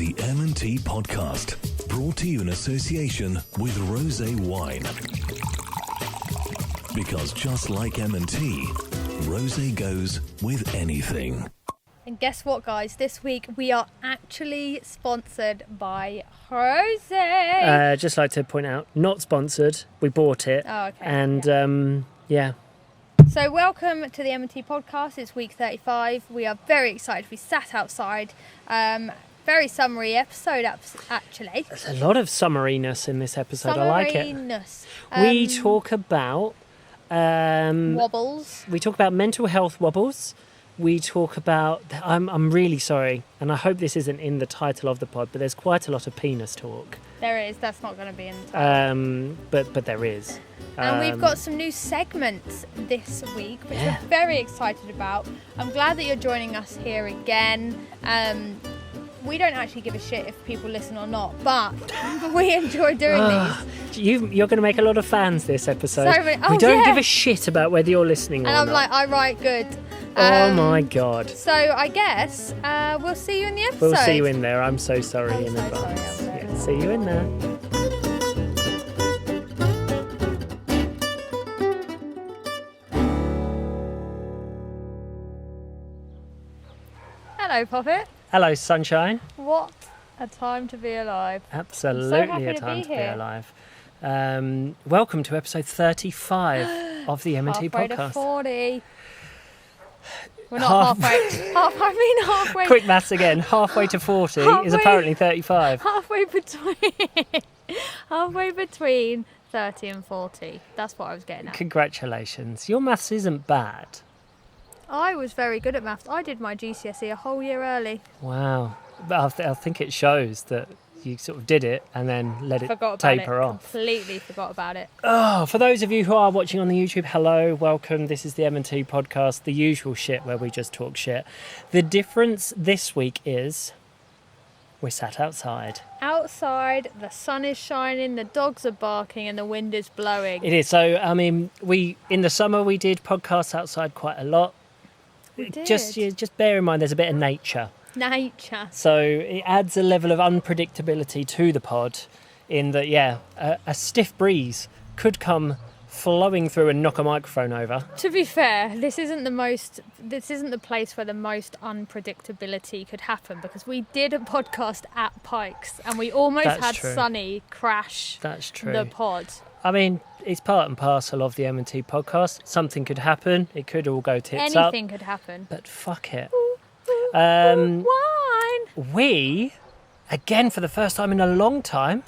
The M&T Podcast, brought to you in association with Rosé Wine. Because just like M&T, Rosé goes with anything. And guess what, guys? This week we are actually sponsored by Rosé. Just like to point out, not sponsored. We bought it. Oh, okay. And yeah. So welcome to the M&T Podcast. It's week 35. We are very excited. We sat outside. Very summery episode, actually. There's a lot of summariness in this episode. I like it. Summariness. We talk about... Wobbles. We talk about mental health wobbles. We talk about... I'm really sorry, and I hope this isn't in the title of the pod, but there's quite a lot of penis talk. There is. That's not going to be in the title. But there is. And we've got some new segments this week, which we're very excited about. I'm glad that you're joining us here again. We don't actually give a shit if people listen or not, but we enjoy doing these. You're going to make a lot of fans this episode. So, we don't give a shit about whether you're listening or not. And I'm like, all right, good. Oh my God. So I guess we'll see you in the episode. We'll see you in there. I'm so sorry I'm in so advance. sorry, Yeah, see you in there. Hello, Poppet. Hello, sunshine. What a time to be alive. Absolutely a time to be alive. Welcome to episode 35 of the M&T Halfway Podcast. to 40. We're not halfway. Halfway. Quick maths again. Halfway to 40 is apparently 35. Halfway between 30 and 40. That's what I was getting at. Congratulations. Your maths isn't bad. I was very good at maths. I did my GCSE a whole year early. Wow. But I think it shows that you sort of did it and then let it taper off. Completely forgot about it. Oh, for those of you who are watching on the YouTube, hello, welcome. This is the M&T Podcast, the usual shit where we just talk shit. The difference this week is we're sat outside. Outside, the sun is shining, the dogs are barking, and the wind is blowing. It is. So, I mean, in the summer we did podcasts outside quite a lot. We did. Just bear in mind there's a bit of nature. So it adds a level of unpredictability to the pod in that, a stiff breeze could come flowing through and knock a microphone over. To be fair, this isn't the place where the most unpredictability could happen, because we did a podcast at Pikes and we almost had Sunny crash the pod. I mean, it's part and parcel of the M&T Podcast. Something could happen. It could all go tits up. Anything could happen. But fuck it. Wine. We, again for the first time in a long time,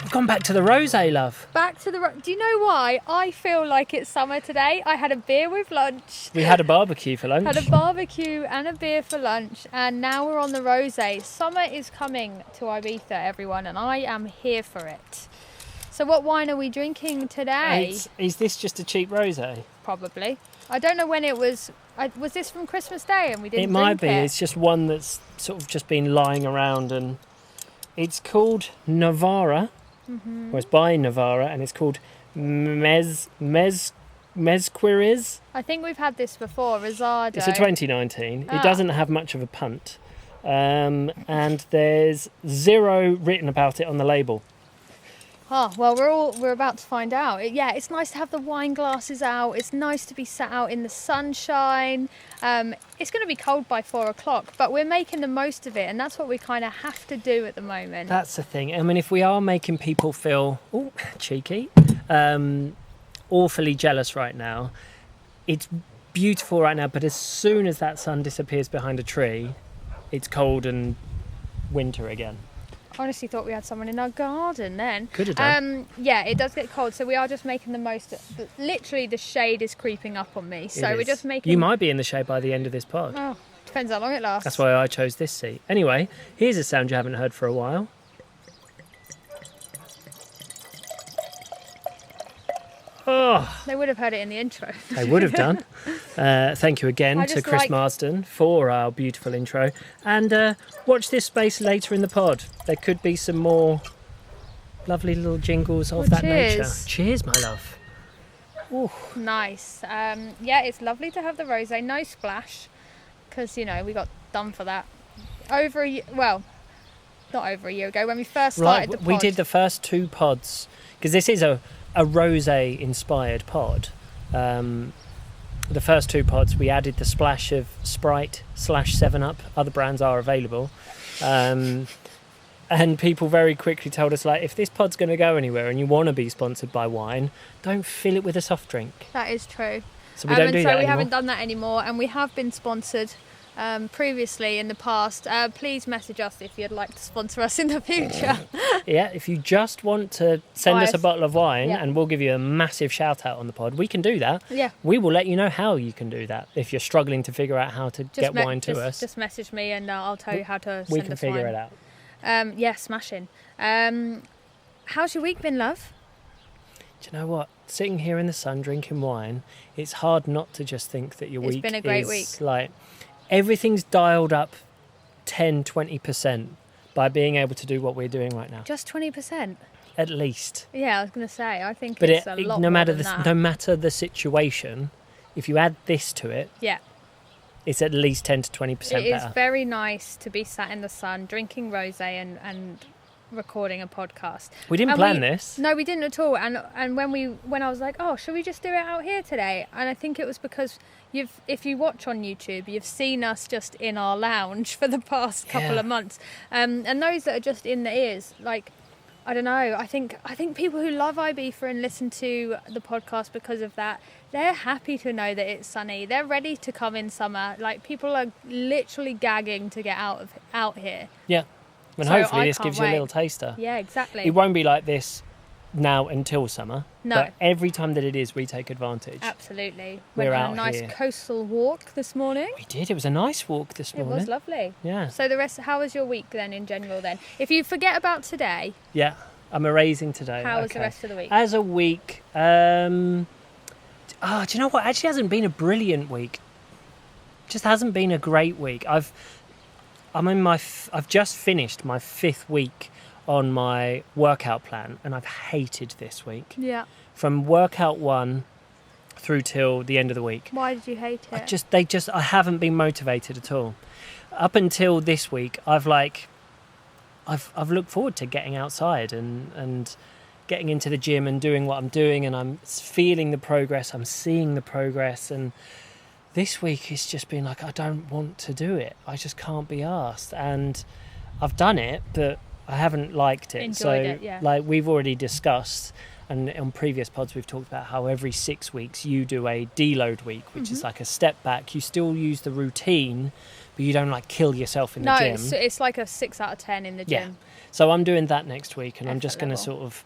we've gone back to the rosé, love. Do you know why? I feel like it's summer today. I had a beer with lunch. We had a barbecue for lunch. Had a barbecue and a beer for lunch, and now we're on the rosé. Summer is coming to Ibiza, everyone, and I am here for it. So what wine are we drinking today? Is this just a cheap rosé? Probably. I don't know when it was. Was this from Christmas Day and we didn't drink it? It might be. It's just one that's sort of just been lying around, and it's called Navarra. Mm-hmm. Well, it's by Navarra, and it's called Mezquiriz. I think we've had this before, Rosado. It's a 2019. It doesn't have much of a punt. And there's 0 written about it on the label. Oh, well, we're about to find out. It's nice to have the wine glasses out. It's nice to be sat out in the sunshine. It's going to be cold by 4 o'clock, but we're making the most of it, and that's what we kind of have to do at the moment. That's the thing. I mean, if we are making people feel, cheeky, awfully jealous right now, it's beautiful right now, but as soon as that sun disappears behind a tree, it's cold and winter again. I honestly thought we had someone in our garden then. Could have done. It does get cold, so we are just making the most. Literally, the shade is creeping up on me, so we're just making... You might be in the shade by the end of this pod. Oh, depends how long it lasts. That's why I chose this seat. Anyway, here's a sound you haven't heard for a while. Oh, they would have heard it in the intro. They would have done. Thank you again to Chris Marsden for our beautiful intro. And watch this space later in the pod. There could be some more lovely little jingles of that nature. Cheers, my love. Ooh. Nice. It's lovely to have the rosé. No splash, because, we got done for that over a year, well, not over a year ago, when we first started the pod. We did the first 2 pods, because this is a rosé inspired pod. The first 2 pods, we added the splash of Sprite / 7-Up. Other brands are available. And people very quickly told us, like, if this pod's going to go anywhere and you want to be sponsored by wine, don't fill it with a soft drink. That is true. So we don't do that anymore. We haven't done that anymore, and we have been sponsored previously in the past. Please message us if you'd like to sponsor us in the future. Yeah, if you just want to send us a bottle of wine, and we'll give you a massive shout out on the pod, we can do that. Yeah. We will let you know how you can do that if you're struggling to figure out how to get wine to us. Just message me and I'll tell you how to send us wine. We can figure it out. Yeah, smashing. How's your week been, love? Do you know what? Sitting here in the sun drinking wine, it's hard not to just think that your week is... It's been a great week. Like, everything's dialed up 10-20% by being able to do what we're doing right now. Just 20%? At least. Yeah, I was going to say, I think it's a lot more than that. No matter the situation, if you add this to it... Yeah. It's at least 10 to 20% better. It is very nice to be sat in the sun, drinking rosé and recording a podcast. We didn't plan this. No, we didn't at all. And when I was like, oh, should we just do it out here today? And I think it was because if you watch on YouTube, you've seen us just in our lounge for the past couple of months. And those that are just in the ears, like, I don't know. I think people who love Ibiza and listen to the podcast because of that, they're happy to know that it's sunny. They're ready to come in summer. Like, people are literally gagging to get out here. Yeah. And hopefully this gives you a little taster. Yeah, exactly. It won't be like this now until summer. No. But every time that it is, we take advantage. Absolutely. We're Went out on a nice here. coastal walk this morning. We did. It was a nice walk this morning. It was lovely. Yeah. So how was your week then in general then? If you forget about today... Yeah. I'm erasing today. How was the rest of the week? As a week... do you know what? Actually hasn't been a brilliant week. Just hasn't been a great week. I've just finished my 5th week on my workout plan, and I've hated this week. Yeah. From workout 1 through till the end of the week. Why did you hate it? I haven't been motivated at all. Up until this week, I've looked forward to getting outside and getting into the gym and doing what I'm doing, and I'm feeling the progress, I'm seeing the progress, and this week it's just been like, I don't want to do it. I just can't be arsed. And I've done it, but I haven't liked it. Enjoyed it, yeah. Like we've already discussed, and on previous pods we've talked about how every 6 weeks you do a deload week, which is like a step back. You still use the routine, but you don't like kill yourself in the gym. No, it's like a 6 out of 10 in the gym. Yeah. So I'm doing that next week, and I'm just going to sort of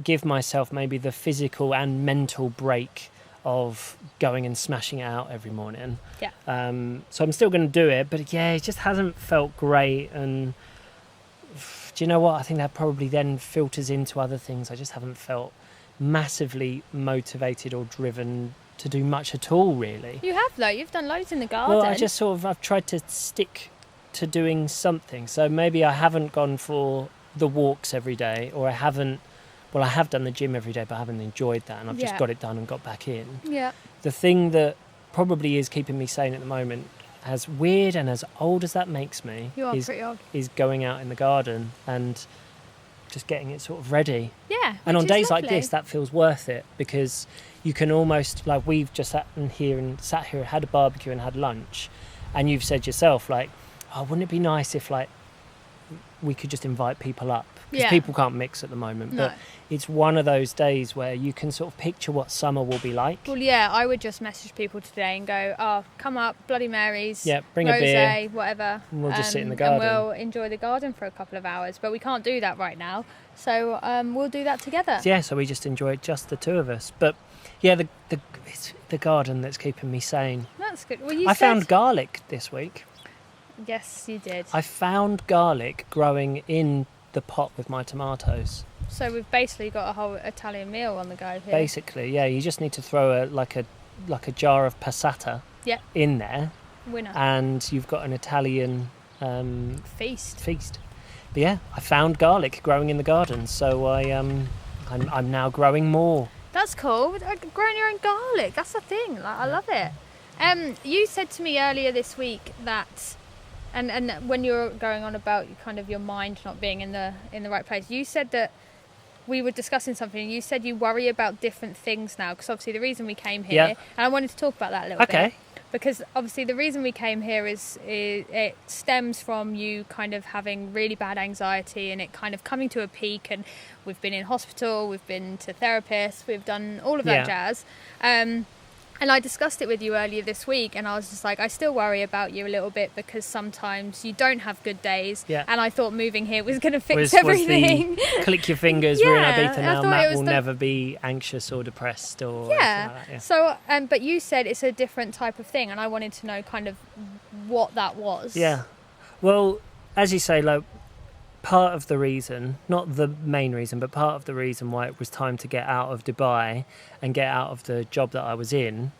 give myself maybe the physical and mental break of going and smashing it out every morning. Yeah. So I'm still going to do it, but yeah, it just hasn't felt great. And do you know what? I think that probably then filters into other things. I just haven't felt massively motivated or driven to do much at all, really. You have, though. You've done loads in the garden. Well, I've tried to stick to doing something. So maybe I haven't gone for the walks every day, or I have done the gym every day, but I haven't enjoyed that, and I've just got it done and got back in. Yeah. The thing that probably is keeping me sane at the moment, as weird and as old as that makes me, pretty old. is going out in the garden and just getting it sort of ready. Yeah. And on days like this, that feels worth it, because you can almost, like, we've just sat here, had a barbecue and had lunch, and you've said yourself, like, oh, wouldn't it be nice if, like, we could just invite people up, because people can't mix at the moment. No. But it's one of those days where you can sort of picture what summer will be like. Well, yeah, I would just message people today and go, oh, come up, Bloody Marys, bring rosé, a beer, whatever, and we'll just sit in the garden, and we'll enjoy the garden for a couple of hours. But we can't do that right now, so we'll do that together. Yeah, so we just enjoy it, just the two of us. But yeah, it's the garden that's keeping me sane. That's good. Well, I found garlic this week. Yes, you did. I found garlic growing in the pot with my tomatoes. So we've basically got a whole Italian meal on the go here. Basically, yeah. You just need to throw a jar of passata in there. Winner. And you've got an Italian feast. But yeah, I found garlic growing in the garden, so I'm now growing more. That's cool. Growing your own garlic, that's the thing. Like, I love it. You said to me earlier this week that And when you're going on about kind of your mind not being in the right place, you said that we were discussing something, and you said you worry about different things now, because obviously the reason we came here, and I wanted to talk about that a little bit. Because obviously the reason we came here is it stems from you kind of having really bad anxiety and it kind of coming to a peak, and we've been in hospital, we've been to therapists, we've done all of that jazz. And I discussed it with you earlier this week, and I was just like, I still worry about you a little bit because sometimes you don't have good days. Yeah. And I thought moving here was going to fix everything. Click your fingers, we're in Ibiza now. Matt will never be anxious or depressed or anything like that. So, but you said it's a different type of thing, and I wanted to know kind of what that was. Yeah. Well, as you say, like, part of the reason, not the main reason, but part of the reason why it was time to get out of Dubai and get out of the job that I was in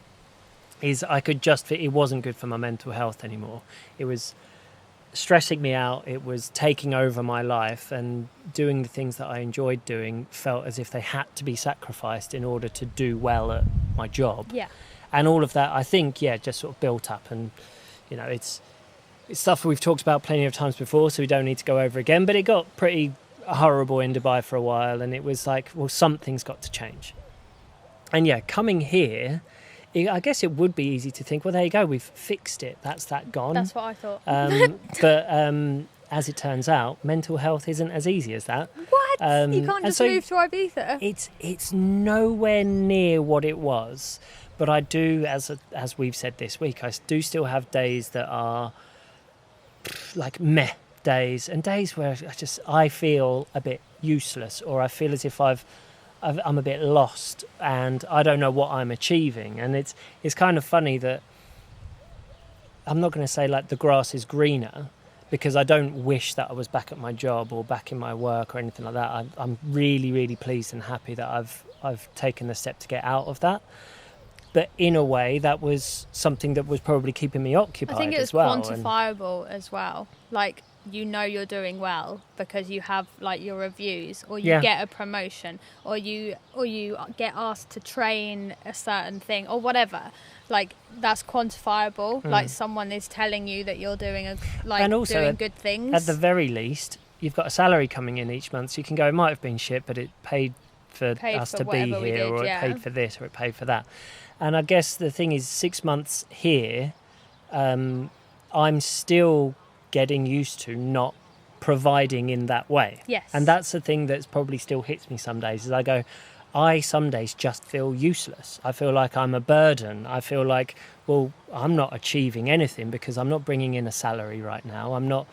is it wasn't good for my mental health anymore. It was stressing me out. It was taking over my life, and doing the things that I enjoyed doing felt as if they had to be sacrificed in order to do well at my job. Yeah. And all of that, I think, just sort of built up, and, you know, it's stuff we've talked about plenty of times before, so we don't need to go over again, but it got pretty horrible in Dubai for a while, and it was like, well, something's got to change. And coming here, I guess it would be easy to think, well, there you go, we've fixed it, that's that gone. That's what I thought. But as it turns out, mental health isn't as easy as that. What? You can't just move to Ibiza? It's nowhere near what it was, but I do, as we've said this week, I do still have days that are like meh days, and days where I feel a bit useless, or I feel as if I'm a bit lost and I don't know what I'm achieving. And it's kind of funny that I'm not going to say like the grass is greener, because I don't wish that I was back at my job or back in my work or anything like that. I'm really, really pleased and happy that I've taken the step to get out of that. But in a way, that was something that was probably keeping me occupied as well. I think it was quantifiable as well. Like, you know you're doing well because you have like your reviews, or you get a promotion, or you get asked to train a certain thing or whatever. Like, that's quantifiable. Like, someone is telling you that you're doing and also doing good things. At the very least, you've got a salary coming in each month, so you can go, it might have been shit, but it paid for us to be here, or it paid for this, or it paid for that. And I guess the thing is, 6 months here, I'm still getting used to not providing in that way. Yes. And that's the thing that's probably still hits me some days, is I go, some days just feel useless. I feel like I'm a burden. I feel like, well, I'm not achieving anything because I'm not bringing in a salary right now. I'm not,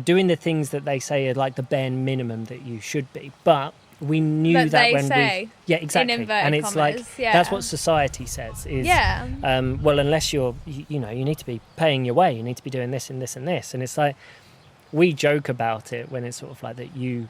doing the things that they say are like the bare minimum that you should be. But we knew that when exactly, in and it's commas, like that's what society says is well, unless you need to be paying your way, you need to be doing this and this and this, and it's like we joke about it when it's sort of like that you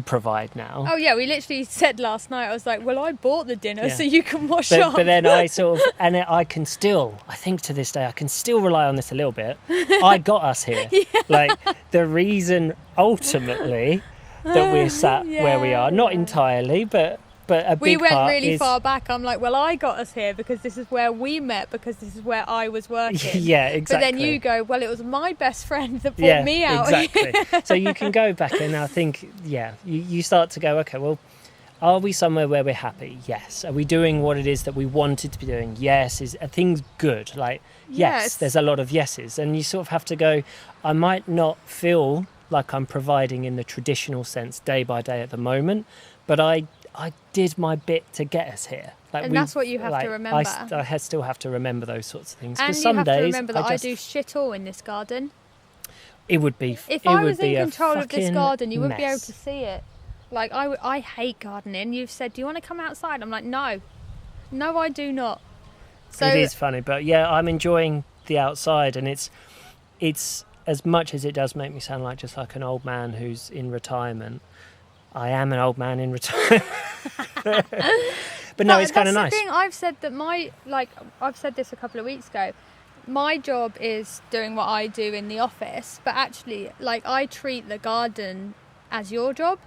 provide now. Oh yeah, we literally said last night, I was like, well, I bought the dinner so you can wash up. But then I sort of, and I think to this day I can still rely on this a little bit. I got us here. Like, the reason ultimately that we're sat where we are, not entirely, but a big part. We went really far back. I'm like, well, I got us here because this is where we met, because this is where I was working. Yeah, exactly. But then you go, well, it was my best friend that brought me out. Exactly. So you can go back, and I think, you start to go, okay, well, are we somewhere where we're happy? Yes. Are we doing what it is that we wanted to be doing? Yes. Are things good? Like, yes, there's a lot of yeses. And you sort of have to go, I might not feel like I'm providing in the traditional sense day by day at the moment, but I did my bit to get us here. Like, and that's what you have to remember. I still have to remember those sorts of things. And you have to remember that I do shit all in this garden. It would be. If I was in control of this garden, you wouldn't be able to see it. Like, I hate gardening. You've said, do you want to come outside? I'm like, no, I do not. So it is funny, but I'm enjoying the outside, and it's as much as it does make me sound like just like an old man who's in retirement. I am an old man in retirement. But no, it's kind of nice. The thing, I've said that I've said this a couple of weeks ago. My job is doing what I do in the office, but actually, like, I treat the garden as your job.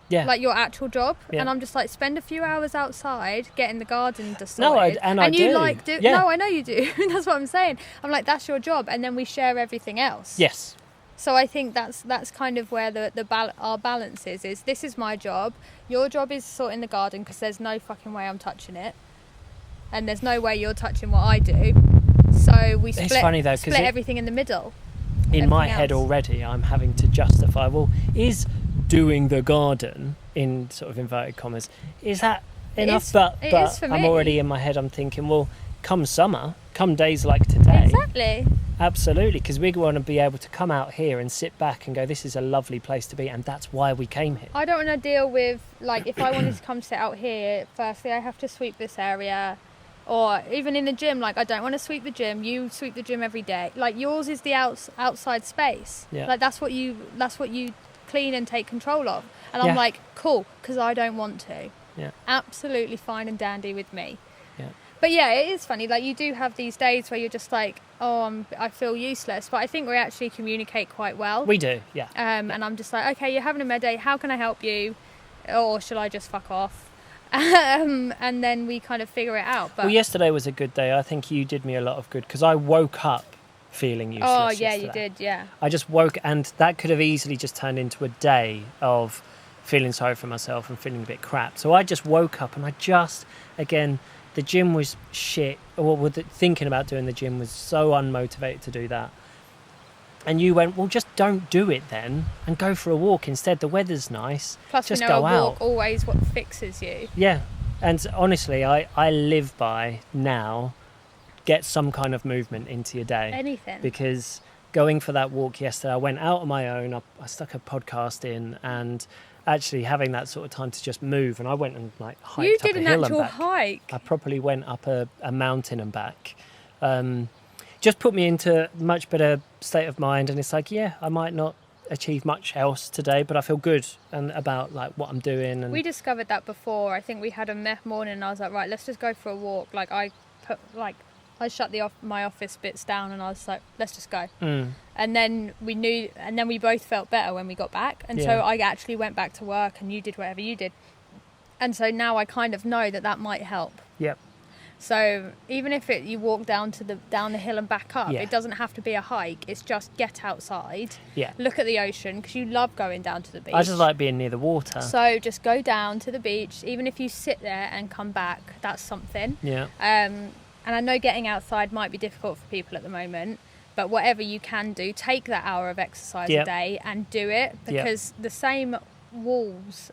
Yeah. Like your actual job. Yeah. And I'm just like, spend a few hours outside getting the garden sorted. No, I you do. like do. Yeah. No, I know you do. That's what I'm saying. I'm like, that's your job, and then we share everything else. Yes. So I think that's kind of where our balance is. This is my job. Your job is sorting the garden because there's no fucking way I'm touching it, and there's no way you're touching what I do. So we split. It's funny though, split everything in the middle. In my head already, I'm having to justify. Well, is doing the garden in sort of inverted commas, is that enough? But for I'm me. already in my head. I'm thinking, well, come summer, come days like today. Exactly. Absolutely, because we want to be able to come out here and sit back and go, this is a lovely place to be, and that's why we came here. I don't want to deal with, like, if I wanted to come sit out here, firstly I have to sweep this area, or even in the gym, like, I don't want to sweep the gym. You sweep the gym every day. Like, yours is the outside space. Yeah. Like, that's what you clean and take control of. And Yeah. I'm like, cool, because I don't want to. Yeah. Absolutely fine and dandy with me. Yeah. But yeah, it is funny. Like, you do have these days where you're just like, oh, I feel useless. But I think we actually communicate quite well. We do, yeah. And I'm just like, okay, you're having a med day. How can I help you? Or shall I just fuck off? And then we kind of figure it out. But Well, yesterday was a good day. I think you did me a lot of good because I woke up feeling useless. oh yeah, you yesterday. did, yeah. I just woke, and that could have easily just turned into a day of feeling sorry for myself and feeling a bit crap. So I just woke up and again, the gym was shit. Or thinking about doing the gym was so unmotivated to do that. And you went, well, just don't do it then and go for a walk instead. The weather's nice. Plus, just we know go a walk out. always what fixes you. Yeah. And honestly, I live by now, get some kind of movement into your day. Anything. Because going for that walk yesterday, I went out on my own, I stuck a podcast in, and actually having that sort of time to just move, and I went and like hiked You up did a an hill actual and back. hike. I properly went up a mountain and back. Just put me into a much better state of mind, and it's like, yeah, I might not achieve much else today, but I feel good and about like what I'm doing. And We discovered that before. I think we had a meh morning and I was like, right, let's just go for a walk. Like, I shut my office bits down and I was like, let's just go. And then we both felt better when we got back. And so Yeah. I actually went back to work and you did whatever you did. And so now I kind of know that might help. Yep. So even if you walk down the hill and back up, Yeah. it doesn't have to be a hike. It's just get outside, Yeah. look at the ocean, because you love going down to the beach. I just like being near the water. So just go down to the beach, even if you sit there and come back, that's something. Yeah. And I know getting outside might be difficult for people at the moment, but whatever you can do, take that hour of exercise Yep. a day and do it, because the same walls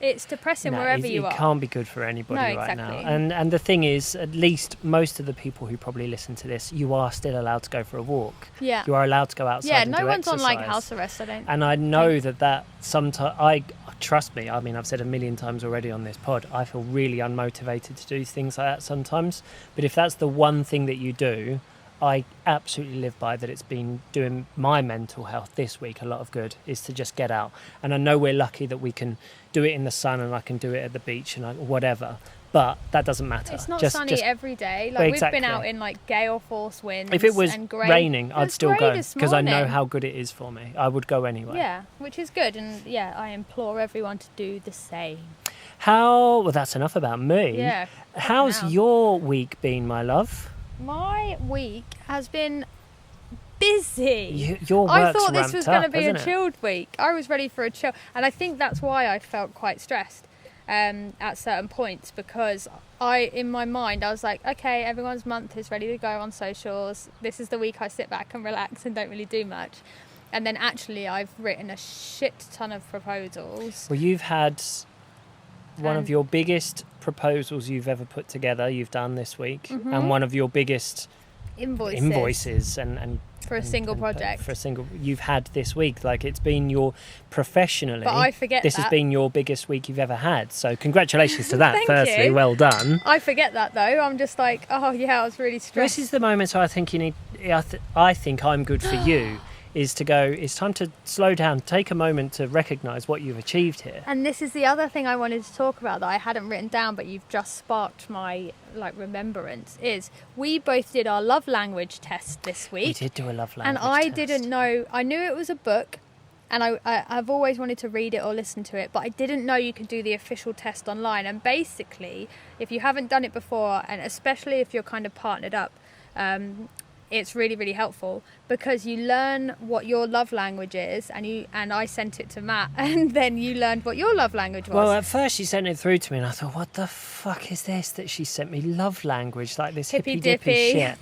it's depressing wherever you are. It can't be good for anybody No, right exactly. now. And the thing is, at least most of the people who probably listen to this, you are still allowed to go for a walk. Yeah. You are allowed to go outside Yeah, and no do one's on like exercise. house arrest, I don't And I know that sometimes, trust me, I mean, I've said a million times already on this pod, I feel really unmotivated to do things like that sometimes. But if that's the one thing that you do, I absolutely live by that. It's been doing my mental health this week a lot of good, is to just get out. And I know we're lucky that we can do it in the sun and I can do it at the beach and whatever. But that doesn't matter. It's not just, sunny every day. Like, exactly. we've been out in like gale force winds. If it was and grey. raining, It I'd was still grey go this because I know morning. how good it is for me. I would go anyway. Yeah, which is good. And yeah, I implore everyone to do the same. Well, that's enough about me. Yeah. How's now. your week been, my love? My week has been busy. Your work's I thought this was going to up, be a hasn't it? chilled week. I was ready for a chill. And I think that's why I felt quite stressed at certain points, because in my mind, I was like, okay, everyone's month is ready to go on socials. This is the week I sit back and relax and don't really do much. And then actually I've written a shit ton of proposals. Well, you've had one of And- your biggest proposals you've ever put together, you've done this week, Mm-hmm. and one of your biggest invoices and for a single project. for a single you've had this week. Like, it's been your professionally, But I forget this has that. been your biggest week you've ever had, so congratulations to that. Thank Firstly, you. well done. I forget that though. I'm just like, oh yeah, I was really stressed. This is the moment I think you need. I think I'm good for you. Is to go, it's time to slow down, take a moment to recognise what you've achieved here. And this is the other thing I wanted to talk about that I hadn't written down, but you've just sparked my remembrance, is we both did our love language test this week. We did do a love language and I test. didn't know, I knew it was a book, and I've always wanted to read it or listen to it, but I didn't know you could do the official test online. And basically, if you haven't done it before, and especially if you're kind of partnered up, it's really, really helpful, because you learn what your love language is, and I sent it to Matt, and then you learned what your love language was. Well, at first she sent it through to me, and I thought, what the fuck is this that she sent me? Love language, like this hippy-dippy shit.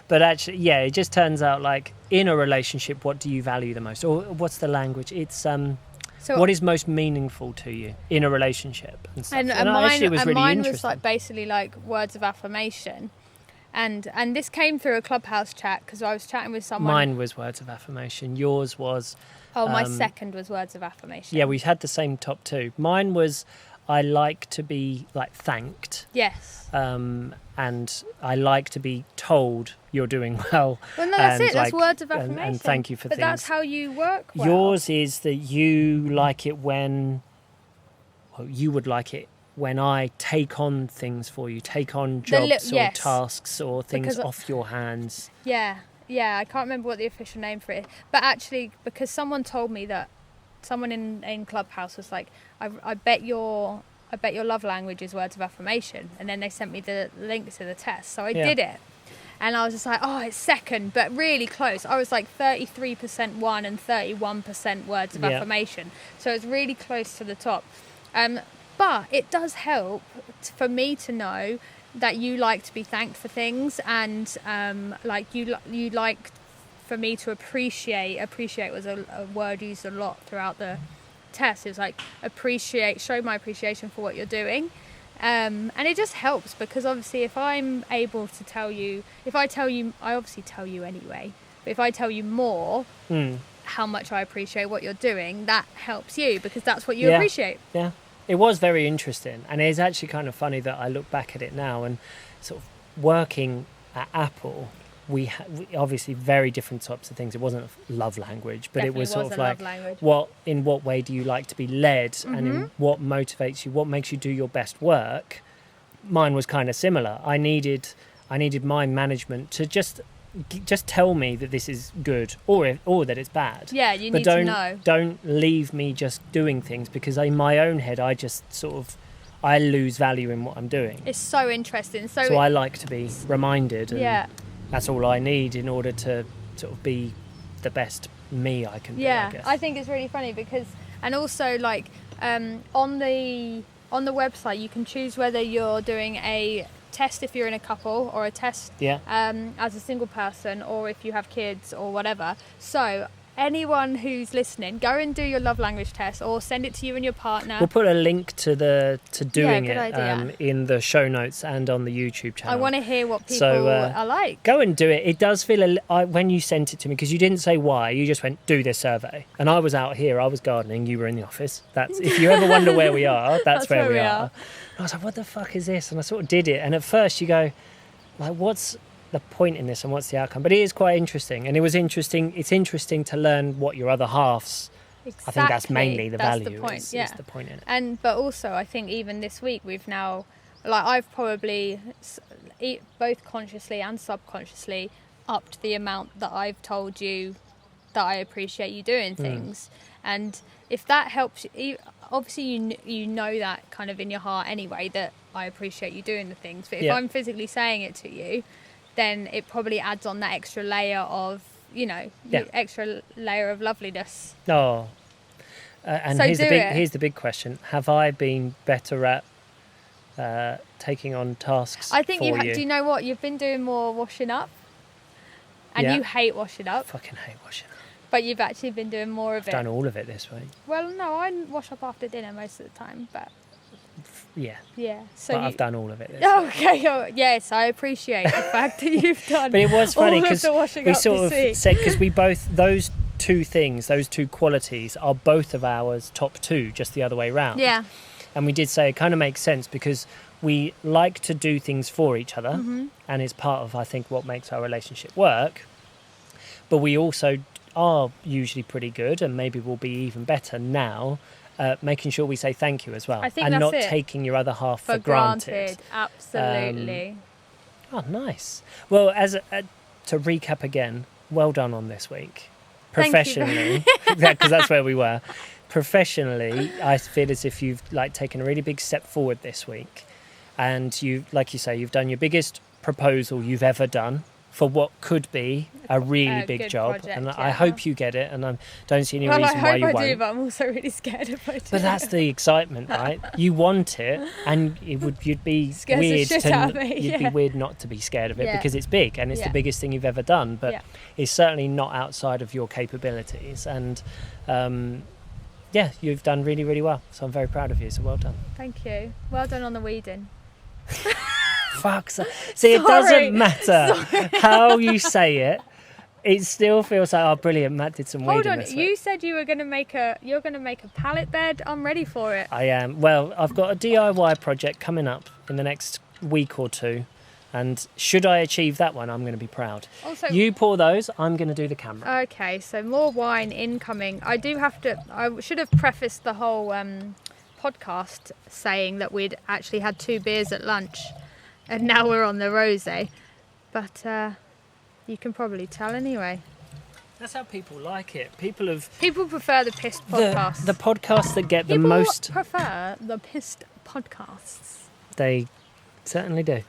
But actually, yeah, it just turns out, like, in a relationship, what do you value the most? Or what's the language? It's so what is most meaningful to you in a relationship? And stuff. And mine was like basically like words of affirmation. And this came through a Clubhouse chat, because I was chatting with someone. Mine was words of affirmation. Yours was... Oh, my second was words of affirmation. Yeah, we had the same top two. Mine was, I like to be, like, thanked. Yes. And I like to be told you're doing well. Well, no, that's it. That's words of affirmation. And thank you for things. But that's how you work well. Yours is that you like it when... Well, you would like it when I take on things for you, take on jobs or tasks or things off your hands. Yeah, I can't remember what the official name for it is. But actually, because someone told me that, someone in Clubhouse was like, I bet your love language is words of affirmation. And then they sent me the link to the test. So I did it. And I was just like, oh, it's second, but really close. I was like 33% one and 31% words of affirmation. So it's really close to the top. But it does help for me to know that you like to be thanked for things, and like you like for me to appreciate was a word used a lot throughout the test. It was like show my appreciation for what you're doing. And it just helps, because obviously if I'm able to tell you, I obviously tell you anyway, but if I tell you more how much I appreciate what you're doing, that helps you, because that's what you appreciate. Yeah. It was very interesting, and it's actually kind of funny that I look back at it now, and sort of working at Apple, we obviously very different types of things. It wasn't a love language, but Definitely it was sort of like, in what way do you like to be led, and in what motivates you, what makes you do your best work. Mine was kind of similar. I needed my management to just tell me that this is good or that it's bad. Yeah, you need to know. Don't leave me just doing things, because in my own head I just I lose value in what I'm doing. It's so interesting. So I like to be reminded, and that's all I need in order to sort of be the best me I can be, I guess. I think it's really funny, because, and also like on the website you can choose whether you're doing a test if you're in a couple, or a test as a single person, or if you have kids or whatever. So anyone who's listening, go and do your love language test, or send it to you and your partner. We'll put a link to doing it in the show notes and on the YouTube channel. I want to hear what people are like. Go and do it. It does feel when you sent it to me, because you didn't say why, you just went, do this survey, and I was out here, I was gardening, you were in the office. That's if you ever wonder where we are, that's where we are. And I was like, what the fuck is this? And I sort of did it, and at first you go, like, what's the point in this and what's the outcome? But it is quite interesting, and it's interesting to learn what your other half's. Exactly. I think that's mainly the value. The point, is the point in it. But also I think even this week we've now, like, I've probably both consciously and subconsciously upped the amount that I've told you that I appreciate you doing things. And if that helps you, obviously you know that kind of in your heart anyway, that I appreciate you doing the things. But if I'm physically saying it to you, then it probably adds on that extra layer of, extra layer of loveliness. Oh, and so here's the big question: have I been better at taking on tasks? I think you. Do you know what? You've been doing more washing up, and you hate washing up. I fucking hate washing up. But you've actually been doing more of it. I've done all of it this week. Well, no, I wash up after dinner most of the time, but. Yeah. So I've done all of it. Okay. Yes, I appreciate the fact that you've done. But it was funny because we sort of said, because we both, those two things, those two qualities are both of ours top two, just the other way round. Yeah. And we did say it kind of makes sense, because we like to do things for each other, and it's part of, I think, what makes our relationship work. But we also are usually pretty good, and maybe we'll be even better now. Making sure we say thank you as well, I think and that's not it. taking your other half for granted. Absolutely. Oh, nice. Well, to recap again, well done on this week. professionally, because that's where we were. Professionally, I feel as if you've taken a really big step forward this week, and you, like you say, you've done your biggest proposal you've ever done for what could be a really big job, project, and I hope you get it, and I don't see any reason why you I hope won't. I do, but I'm also really scared if I do. But that's the excitement, right? You want it, and you'd be Scares weird the shit out of me, you'd be weird not to be scared of it because it's big and it's the biggest thing you've ever done. But it's certainly not outside of your capabilities, and you've done really, really well. So I'm very proud of you. So well done. Thank you. Well done on the weeding. Fuck. See, it doesn't matter how you say it. It still feels like, oh, brilliant! Matt did some weeding. Hold on, you said you're going to make a pallet bed. I'm ready for it. I am. Well, I've got a DIY project coming up in the next week or two, and should I achieve that one, I'm going to be proud. Also, you pour those. I'm going to do the camera. Okay, so more wine incoming. I should have prefaced the whole podcast saying that we'd actually had 2 beers at lunch. And now we're on the rosé, but you can probably tell anyway. That's how people like it. People prefer the pissed podcasts. The podcasts that get the most. most. People prefer the pissed podcasts. They certainly do.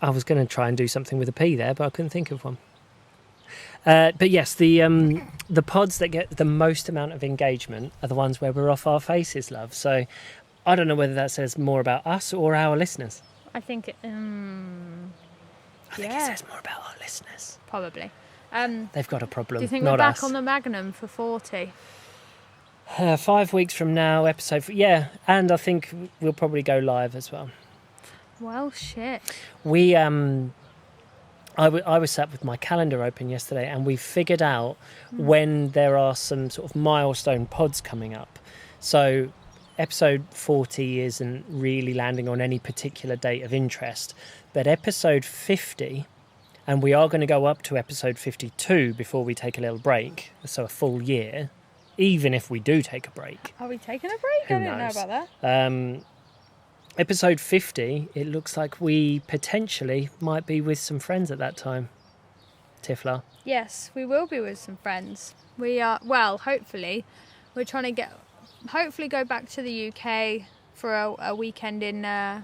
I was going to try and do something with a P there, but I couldn't think of one. But yes, the pods that get the most amount of engagement are the ones where we're off our faces, love. So I don't know whether that says more about us or our listeners. I think it. I think it says more about our listeners. Probably. They've got a problem. Do you think not we're back us. on the Magnum for 40? 5 weeks from now, episode. And I think we'll probably go live as well. Well, shit. We I was sat with my calendar open yesterday, and we figured out when there are some sort of milestone pods coming up. So episode 40 isn't really landing on any particular date of interest, but episode 50, and we are going to go up to episode 52 before we take a little break, so a full year, even if we do take a break. Are we taking a break? Who I didn't knows? know about that. Episode 50, it looks like we potentially might be with some friends at that time. Tiffler. Yes, we will be with some friends. We are, well, hopefully. We're trying to hopefully go back to the UK for a weekend in May.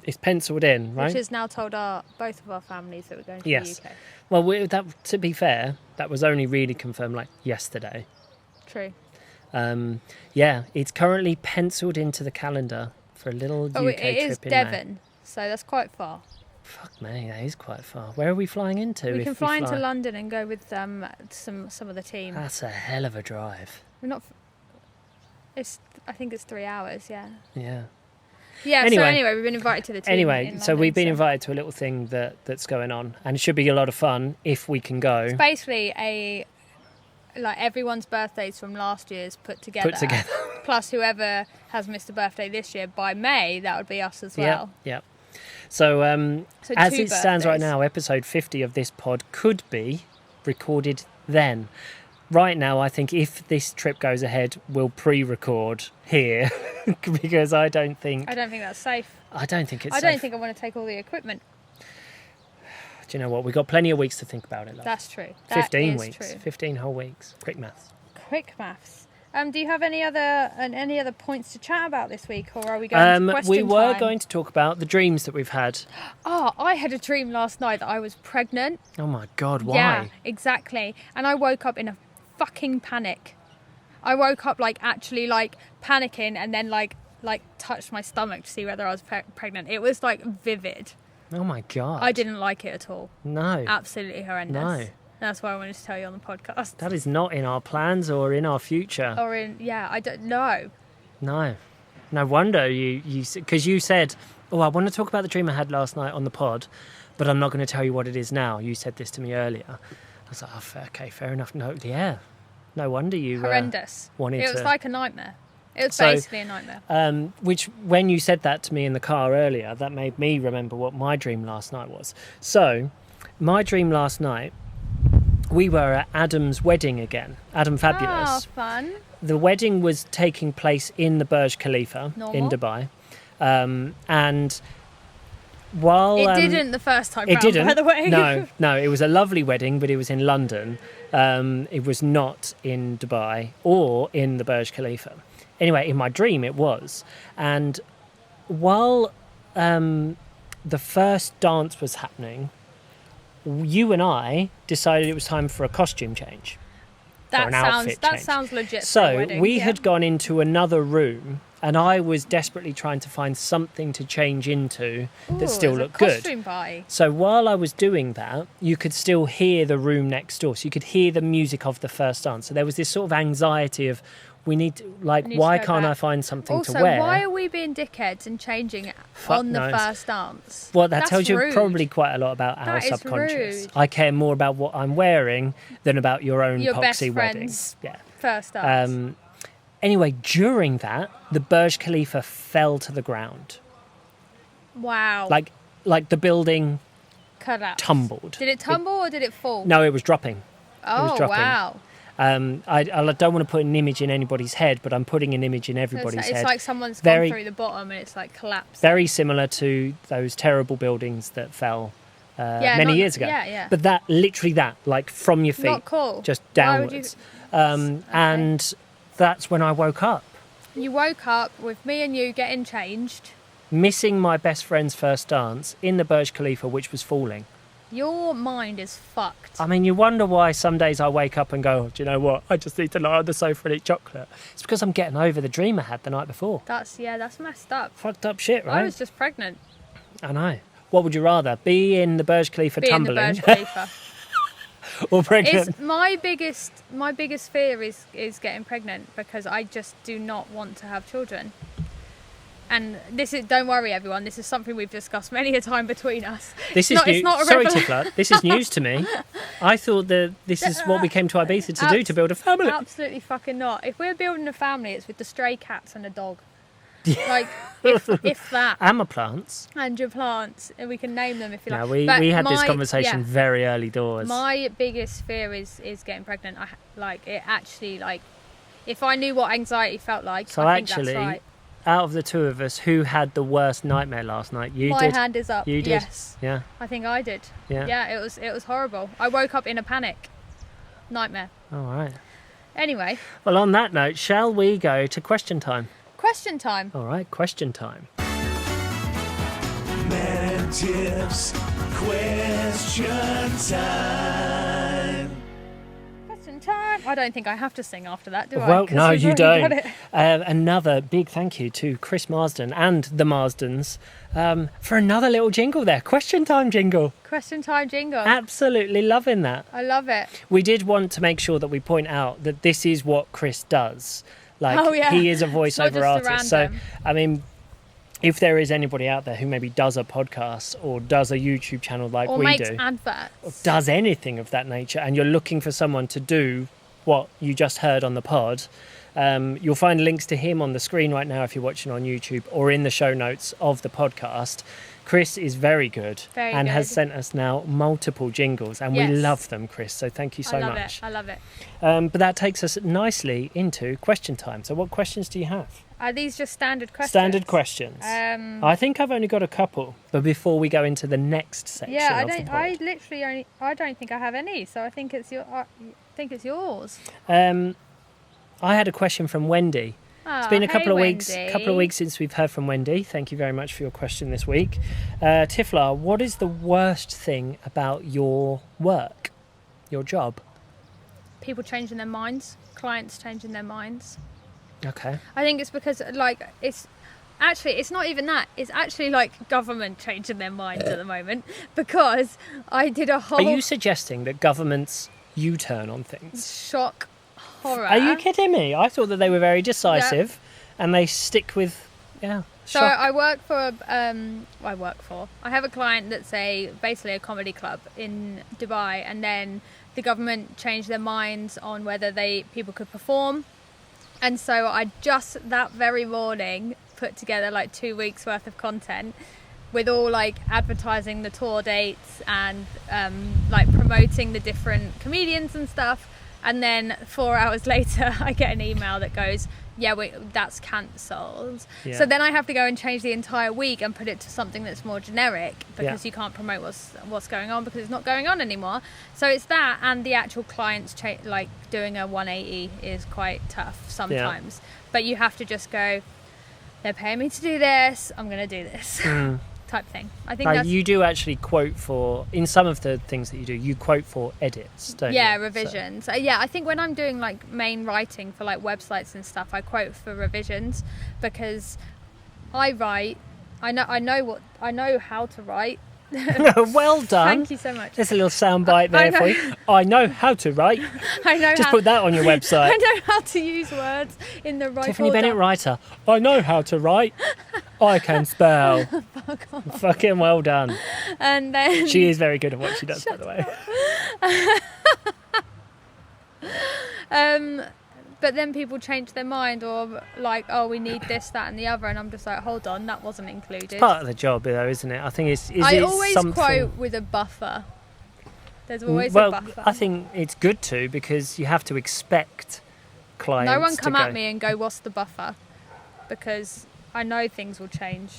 It's penciled in, right? Which has now told both of our families that we're going to the UK. Well, to be fair, that was only really confirmed yesterday. True. It's currently penciled into the calendar for a little UK trip in May. It is Devon, so that's quite far. Fuck me, that is quite far. Where are we flying into? We can fly into London and go with some of the team. That's a hell of a drive. We're not. I think it's 3 hours. Yeah. Yeah. Yeah. Anyway, we've been invited to the team. We've been invited to a little thing that's going on, and it should be a lot of fun if we can go. It's basically everyone's birthdays from last year's put together. Plus whoever has missed a birthday this year by May, that would be us as well. Yeah. So as it stands right birthdays. now, episode 50 of this pod could be recorded then. Right now, I think if this trip goes ahead, we'll pre-record here because I don't think that's safe. I don't think it's I safe. don't think I want to take all the equipment. Do you know what? We've got plenty of weeks to think about it, love. That's true. 15 weeks. True. 15 whole weeks. Quick maths. Do you have any other points to chat about this week, or are we going to question We were time? going to talk about the dreams that we've had. Oh, I had a dream last night that I was pregnant. Oh my God, why? Yeah, exactly. And I woke up in a fucking panic. I woke up actually panicking, and then touched my stomach to see whether I was pregnant. It was vivid. Oh my God. I didn't like it at all. No. Absolutely horrendous. No. That's why I wanted to tell you on the podcast. That is not in our plans or in our future. I don't know. No. No wonder you because you said, oh, I want to talk about the dream I had last night on the pod, but I'm not going to tell you what it is now. You said this to me earlier. I was like, oh, okay, fair enough. No, yeah. No wonder you horrendous. It was like a nightmare. It was basically a nightmare. Which, when you said that to me in the car earlier, that made me remember what my dream last night was. So, my dream last night, we were at Adam's wedding again. Adam Fabulous. Oh, fun. The wedding was taking place in the Burj Khalifa in Normal. Dubai. And while It didn't the first time it round, didn't. by the way. No, it was a lovely wedding, but it was in London. It was not in Dubai or in the Burj Khalifa. Anyway, in my dream it was. And while the first dance was happening, you and I decided it was time for a costume change. That sounds legit. So for a wedding. we had gone into another room, and I was desperately trying to find something to change into that still looked good. Costume party. So while I was doing that, you could still hear the room next door. So you could hear the music of the first dance. So there was this sort of anxiety of, why can't I find something to wear? Also, why are we being dickheads and changing on the first dance? Well, that tells you rude. Probably quite a lot about our subconscious. Rude. I care more about what I'm wearing than about your own poxy wedding. Yeah. First dance. Anyway, during that, the Burj Khalifa fell to the ground. Wow. Like the building collapsed. Tumbled. Did it tumble or did it fall? No, it was dropping. Wow. I don't want to put an image in anybody's head, but I'm putting an image in everybody's head. It's like someone's gone through the bottom and it's like collapsed. Very similar to those terrible buildings that fell many years ago. Yeah. But like from your feet, not cool. Just downwards. And that's when I woke up. You woke up with me and you getting changed. Missing my best friend's first dance in the Burj Khalifa, which was falling. Your mind is fucked. I mean, you wonder why some days I wake up and go, do you know what? I just need to lie on the sofa and eat chocolate. It's because I'm getting over the dream I had the night before. That's messed up. Fucked up shit, right? I was just pregnant. I know. What would you rather? Be in the Burj Khalifa tumbling? In the Burj Khalifa. Or pregnant? It's my biggest fear is getting pregnant because I just do not want to have children. And don't worry everyone, this is something we've discussed many a time between us. This is new. Sorry, Tiff, this is news to me. I thought that this is what we came to Ibiza to do, to build a family. Absolutely fucking not. If we're building a family, it's with the stray cats and a dog. Like, if that. And my plants. And your plants. And we can name them if you like. We had this conversation very early doors. My biggest fear is getting pregnant. If I knew what anxiety felt like, so I think that's right. Out of the two of us, who had the worst nightmare last night? You did. My hand is up. You did. Yes. Yeah. I think I did. Yeah. Yeah, it was horrible. I woke up in a panic. Nightmare. All right. Anyway. Well, on that note, shall we go to question time? Question time. All right, question time. Man Tiff's question time. Time. I don't think I have to sing after that, do I? Well, no, you don't. Another big thank you to Chris Marsden and the Marsdens for another little jingle there. Question time jingle. Question time jingle. Absolutely loving that. I love it. We did want to make sure that we point out that this is what Chris does. He is a voiceover artist. So, I mean, if there is anybody out there who maybe does a podcast or does a YouTube channel like or we makes do, adverts, or does anything of that nature, and you're looking for someone to do what you just heard on the pod, you'll find links to him on the screen right now if you're watching on YouTube, or in the show notes of the podcast. Chris is very good and has sent us now multiple jingles, and we love them, Chris, so thank you so much. I love it. But that takes us nicely into question time. So what questions do you have? Are these just standard questions? Standard questions. I think I've only got a couple. But before we go into the next section of the pod. I don't think I have any. So I think it's yours. I had a question from Wendy. It's been a couple of weeks since we've heard from Wendy. Thank you very much for your question this week. Tifla, what is the worst thing about your work, your job? People changing their minds. Clients changing their minds. Okay. I think it's because it's not even that. It's actually government changing their minds at the moment, because I did a whole... Are you suggesting that governments U-turn on things? Shock, horror. Are you kidding me? I thought that they were very decisive and they stick with, shock. So I have a client that's basically a comedy club in Dubai, and then the government changed their minds on whether people could perform. And so I just that very morning put together 2 weeks worth of content with all advertising the tour dates and promoting the different comedians and stuff. And then 4 hours later, I get an email that goes, yeah, wait, that's cancelled. Yeah. So then I have to go and change the entire week and put it to something that's more generic, because Yeah. you can't promote what's going on because it's not going on anymore. So it's that, and the actual clients like doing a 180 is quite tough sometimes. But you have to just go, they're paying me to do this, I'm going to do this. Type thing. I think that's... You do actually quote for, in some of the things that you do, you quote for edits, don't you? Yeah, revisions. So, yeah, I think when I'm doing like main writing for like websites and stuff, I quote for revisions, because I write, I know how to write. Well done. Thank you so much. There's a little soundbite there for you. I know how to write. I know. Just put that on your website. I know how to use words in the right Tiffany order. Bennett writer. I know how to write. I can spell. Fuck off. Fucking well done. And then She is very good at what she does, by the way. But then people change their mind, or like, oh, we need this, that, and the other, and I'm just like, hold on, that wasn't included. It's part of the job, though, isn't it? I think it's. I always quote with a buffer. There's always a buffer. Well, I think it's good to, because you have to expect clients. No one come to at me and go, what's the buffer? Because I know things will change.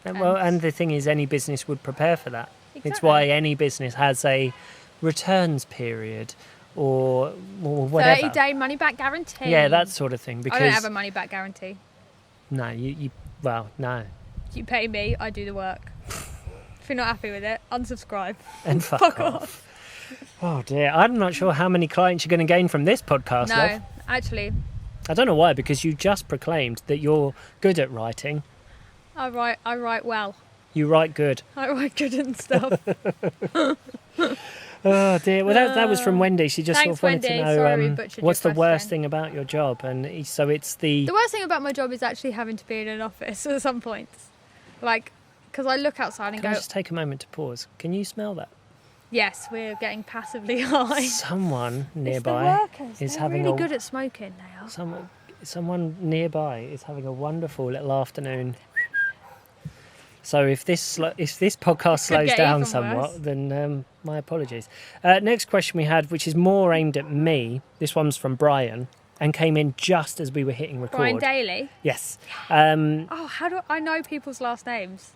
And the thing is, any business would prepare for that. Exactly. It's why any business has a returns period or whatever. 30-day money-back guarantee. Yeah, that sort of thing. Because I don't have a money-back guarantee. No, no. You pay me, I do the work. If you're not happy with it, unsubscribe. And fuck off. Oh dear, I'm not sure how many clients you're going to gain from this podcast, No, love. actually. I don't know why, because you just proclaimed that you're good at writing. I write well. You write good. I write good and stuff. Oh dear. Well, that was from Wendy. She just Thanks, sort of wanted Wendy. to know Sorry we butchered what's your the worst question. thing about your job, and so it's the worst thing about my job is actually having to be in an office at some points. Like, because I look outside and Can I go, just take a moment to pause? Can you smell that? yes, we're getting passively high. Someone It's the nearby workers. is They're having really a good at smoking. They are. someone nearby is having a wonderful little afternoon. So if this podcast slows get down even somewhat, worse. then my apologies. Next question we had, which is more aimed at me. This one's from Brian and came in just as we were hitting record. Brian Daly. Yes. Oh, how do I know people's last names?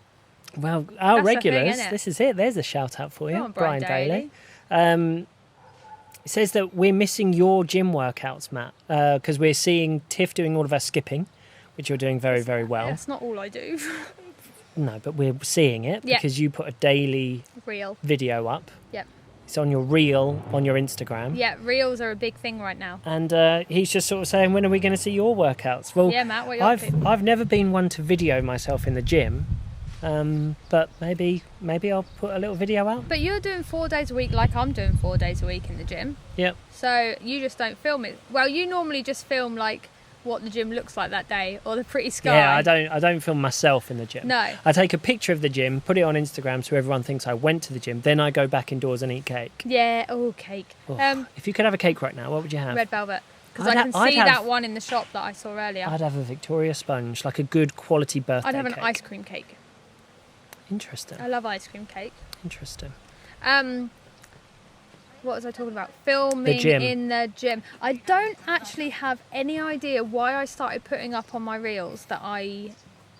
Well, our That's the thing, regulars, innit? this is it. There's a shout out for you, Come on, Brian Daly. It says that we're missing your gym workouts, Matt, because we're seeing Tiff doing all of our skipping, which you're doing very, very well. That's not all I do. No, but we're seeing it Yeah. because you put a daily Real. video up. Yep. It's on your reel on your Instagram. Yeah, reels are a big thing right now. And he's just sort of saying, when are we going to see your workouts? Well, Yeah, Matt, what are you up to? I've never been one to video myself in the gym, but maybe I'll put a little video out. But you're doing 4 days a week like I'm doing 4 days a week in the gym. Yep. So you just don't film it. Well, you normally just film like what the gym looks like that day or the pretty sky. Yeah, I don't film myself in the gym. No. I take a picture of the gym, put it on Instagram so everyone thinks I went to the gym. Then I go back indoors and eat cake. Yeah, cake. Oh, if you could have a cake right now, what would you have? Red velvet. Because I'd I can ha- I'd see have- that one in the shop that I saw earlier. I'd have a Victoria sponge, like a good quality birthday I'd have an cake. ice cream cake. Interesting. I love ice cream cake. Interesting. What was I talking about? Filming The gym. in the gym. I don't actually have any idea why I started putting up on my reels that I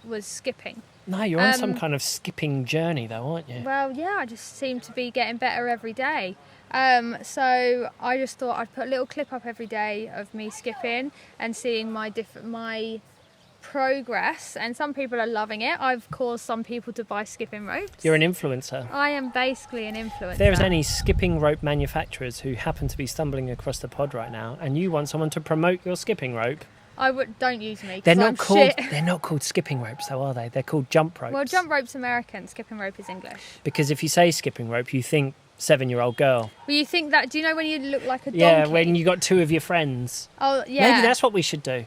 was skipping. No, you're on some kind of skipping journey, though, aren't you? Well, yeah, I just seem to be getting better every day. So I just thought I'd put a little clip up every day of me skipping and seeing my progress, and some people are loving it. I've caused some people to buy skipping ropes. You're an influencer. I am basically an influencer. If there's any skipping rope manufacturers who happen to be stumbling across the pod right now, and you want someone to promote your skipping rope, don't use me. they're 'cause not I'm called. shit. They're not called skipping ropes, though, are they? They're called jump ropes. Well, jump rope's American, skipping rope is English. Because if you say skipping rope, you think 7-year-old girl. Well, you think that? Do you know when you look like a donkey? Yeah, when you got two of your friends. Oh, yeah. Maybe that's what we should do.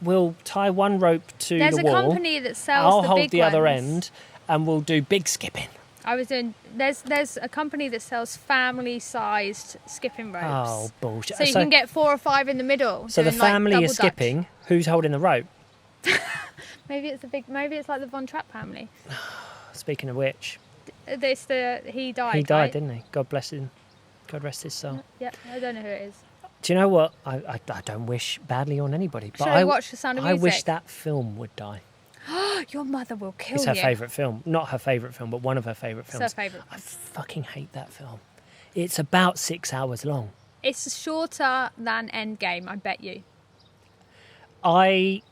We'll tie one rope to There's the a wall. company that sells I'll the hold big the other ones. end, and we'll do big skipping. There's a company that sells family-sized skipping ropes. Oh, bullshit. So you can get 4 or 5 in the middle. So the doing, like, family double is dutch. skipping. Who's holding the rope? Maybe it's like the Von Trapp family. Speaking of which, He died. he died, right? didn't he? God bless him. God rest his soul. Yeah, I don't know who it is. Do you know what? I don't wish badly on anybody, but Shall we watch The Sound of I Music? wish that film would die. Your mother will kill It's you. her favourite film. Not her favourite film, but one of her favourite films. It's her favourite. I fucking hate that film. It's about 6 hours long. It's shorter than Endgame, I bet you. I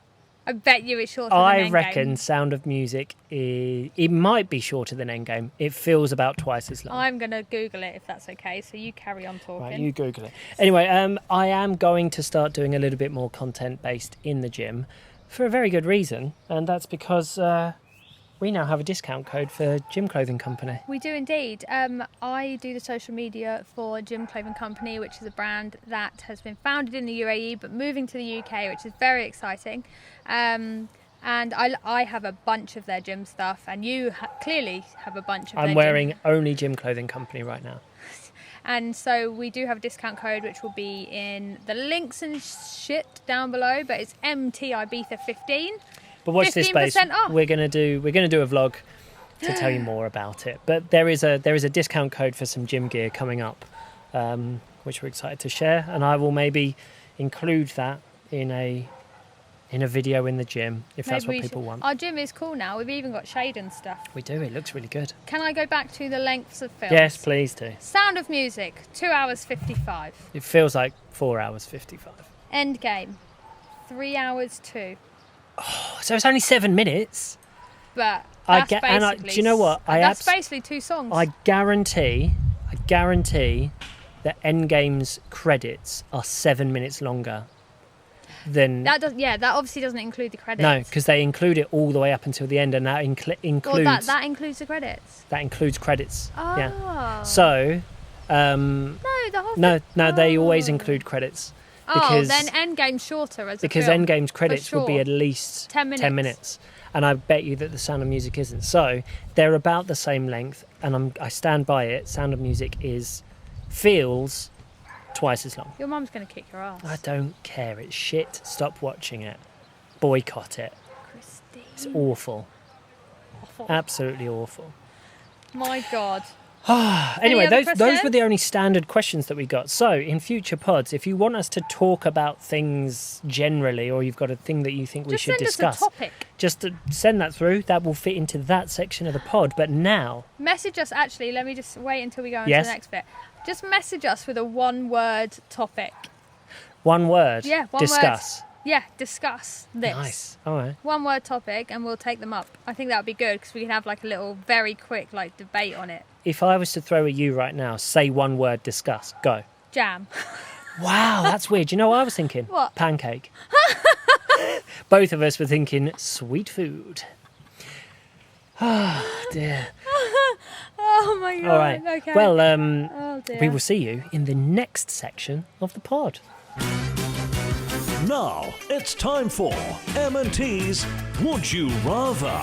bet you it's shorter than Endgame. I reckon Sound of Music it might be shorter than Endgame. It feels about twice as long. I'm going to Google it if that's okay, so you carry on talking. Right, you Google it. Anyway, I am going to start doing a little bit more content based in the gym for a very good reason, and that's because we now have a discount code for Gym Clothing Company. We do indeed. I do the social media for Gym Clothing Company, which is a brand that has been founded in the UAE but moving to the UK, which is very exciting. And I have a bunch of their gym stuff, and you clearly have a bunch of their I'm wearing only Gym Clothing Company right now. And so we do have a discount code, which will be in the links and shit down below, but it's MTIBIZA15. But watch this space. Off. We're gonna do a vlog to tell you more about it. But there is a discount code for some gym gear coming up, which we're excited to share, and I will maybe include that in a video in the gym if that's what people want. Our gym is cool now. We've even got shade and stuff. We do. It looks really good. Can I go back to the lengths of films? Yes, please do. Sound of Music, 2 hours 55. It feels like 4 hours 55. Endgame, 3 hours 2. Oh, so it's only 7 minutes. But that's do you know what? That's basically 2 songs. I guarantee that Endgame's credits are 7 minutes longer than that. That obviously doesn't include the credits. No, because they include it all the way up until the end, and that includes. Well, that includes the credits. That includes credits. Oh. Yeah. So. No, the whole. No, they always include credits. Because then Endgame's shorter as a because film, Endgame's credits would be at least 10 minutes. And I bet you that The Sound of Music isn't. So they're about the same length, and I stand by it. Sound of Music feels twice as long. Your mum's going to kick your ass. I don't care. It's shit. Stop watching it. Boycott it. Christine. It's awful. Awful. Absolutely awful. My God. Anyway, those were the only standard questions that we got. So, in future pods, if you want us to talk about things generally, or you've got a thing that you think we should discuss, us a topic. Just send that through. That will fit into that section of the pod. But now, message us. Actually, let me just wait until we go into the next bit. Just message us with a one-word topic. One word. Yeah, discuss. Yeah, discuss this. Nice. All right. One word topic, and we'll take them up. I think that would be good because we can have like a little, very quick debate on it. If I was to throw at you right now, say one word, discuss. Go. Jam. Wow, that's weird. You know what I was thinking? What? Pancake. Both of us were thinking sweet food. Oh, dear. Oh, my God. All right. Okay. Well, oh, dear. we will see you in the next section of the pod. Now it's time for M&T's Would You Rather?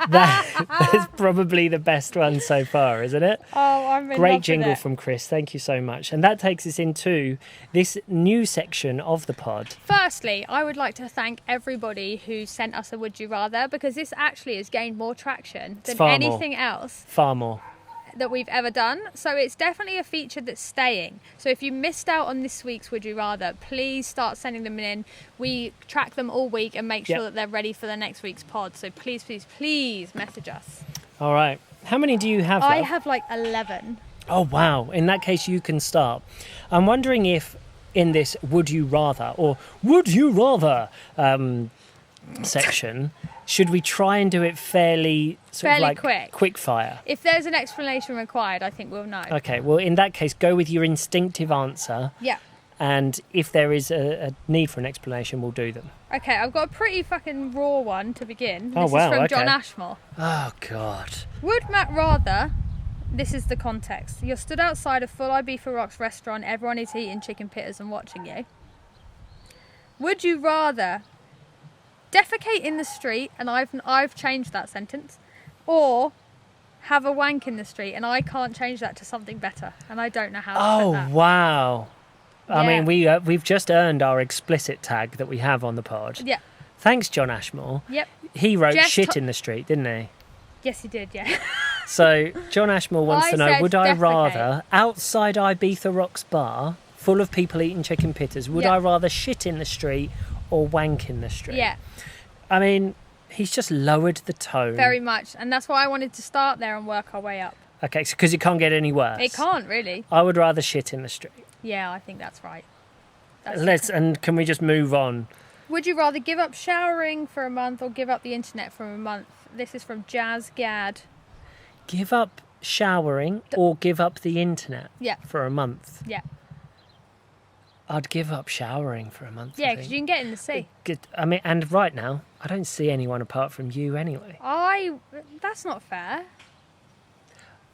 That's probably the best one so far, isn't it? Oh, I'm in Great love jingle with it. from Chris. Thank you so much. And that takes us into this new section of the pod. Firstly, I would like to thank everybody who sent us a Would You Rather, because this actually has gained more traction than anything else Far more. that we've ever done. So it's definitely a feature that's staying. So if you missed out on this week's Would You Rather, please start sending them in. We track them all week and make sure that they're ready for the next week's pod. So please, please, please message us. All right. How many do you have? I love? have like 11. Oh, wow. In that case, you can start. I'm wondering if in this Would You Rather or Would You Rather section, should we try and do it fairly quick fire? If there's an explanation required, I think we'll know. Okay, well, in that case, go with your instinctive answer. Yeah. And if there is a need for an explanation, we'll do them. Okay, I've got a pretty fucking raw one to begin. Oh, this wow, is from okay. John Ashmore. Oh, God. Would Matt rather... This is the context. You're stood outside a full Ibiza Rocks restaurant. Everyone is eating chicken pittas and watching you. Would you rather defecate in the street, and I've changed that sentence, or have a wank in the street, and I can't change that to something better, and I don't know how to put that. Wow. Yeah. I mean, we've just earned our explicit tag that we have on the pod. Yeah. Thanks, John Ashmore. Yep. He wrote Just shit in the street, didn't he? Yes, he did, yeah. So, John Ashmore wants I to know, said would I defecate. rather, outside Ibiza Rocks bar, full of people eating chicken pitters. Would I rather shit in the street or wank in the street? Yeah. I mean, he's just lowered the tone. Very much. And that's why I wanted to start there and work our way up. Okay, so because it can't get any worse. It can't, really. I would rather shit in the street. Yeah, I think that's right. And can we just move on? Would you rather give up showering for a month or give up the internet for a month? This is from Jazz Gad. Give up showering or give up the internet for a month? Yeah. I'd give up showering for a month. Yeah, because you can get in the sea. I mean, and right now, I don't see anyone apart from you anyway. That's not fair.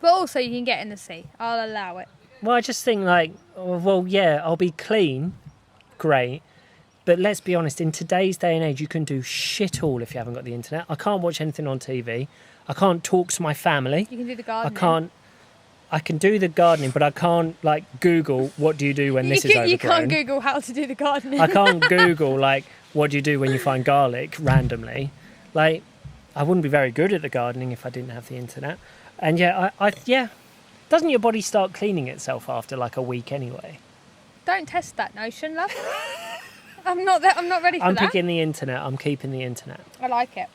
But also you can get in the sea. I'll allow it. Well, I just think I'll be clean. Great. But let's be honest, in today's day and age, you can do shit all if you haven't got the internet. I can't watch anything on TV. I can't talk to my family. You can do the gardening. I can do the gardening, but I can't, Google, what do you do when this is overgrown? You can't Google how to do the gardening. I can't Google, what do you do when you find garlic randomly? I wouldn't be very good at the gardening if I didn't have the internet. And doesn't your body start cleaning itself after, a week anyway? Don't test that notion, love. I'm not ready for that. I'm picking the internet. I'm keeping the internet. I like it.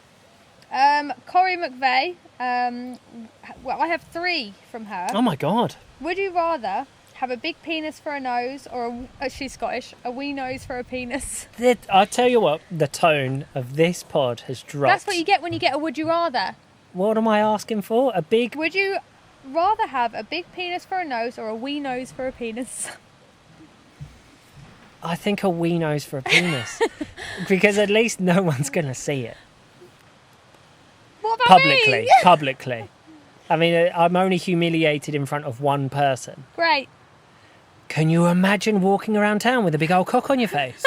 Corrie McVeigh. I have 3 from her. Oh my God. Would you rather have a big penis for a nose or she's Scottish, a wee nose for a penis? I tell you what, the tone of this pod has dropped. That's what you get when you get a would you rather. What am I asking for? Would you rather have a big penis for a nose or a wee nose for a penis? I think a wee nose for a penis. Because at least no one's going to see it. What about me? Publicly. I mean, I'm only humiliated in front of one person. Great. Can you imagine walking around town with a big old cock on your face?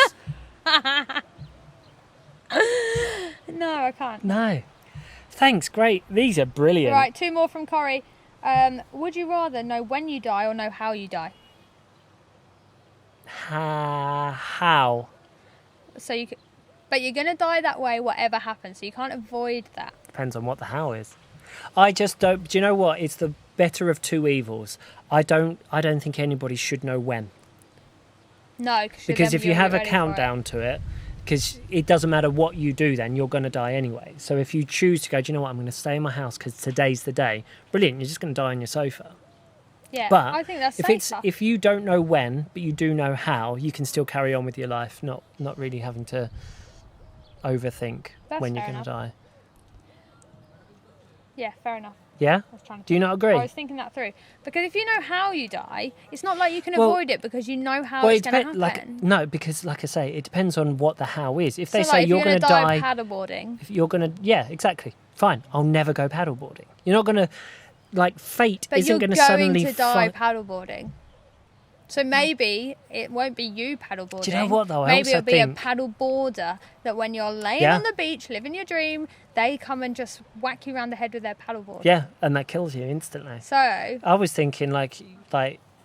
No, I can't. No. Thanks, great. These are brilliant. Right, 2 more from Corrie. Would you rather know when you die or know how you die? How? But you're going to die that way whatever happens, so you can't avoid that. Depends on what the how is. I just don't... Do you know what? It's the better of 2 evils. I don't think anybody should know when. No, because if you have a countdown to it, because it doesn't matter what you do then, you're going to die anyway. So if you choose to go, do you know what, I'm going to stay in my house because today's the day, brilliant, you're just going to die on your sofa. Yeah, but I think that's if you don't know when, but you do know how, you can still carry on with your life, not really having to overthink when you're going to die. Yeah, fair enough. Yeah? Do you not agree? I was thinking that through. Because if you know how you die, it's not like you can avoid it because you know how it's going to happen. No, because like I say, it depends on what the how is. If they so say you're going to die paddleboarding. If you're going to, yeah, exactly. Fine, I'll never go paddleboarding. You're not going to, fate isn't going to suddenly... But you're going to die paddleboarding. So maybe it won't be you paddleboarding. Do you know what though? Maybe it'll be a paddleboarder that when you're laying on the beach, living your dream, they come and just whack you around the head with their paddleboard. Yeah, and that kills you instantly. So I was thinking like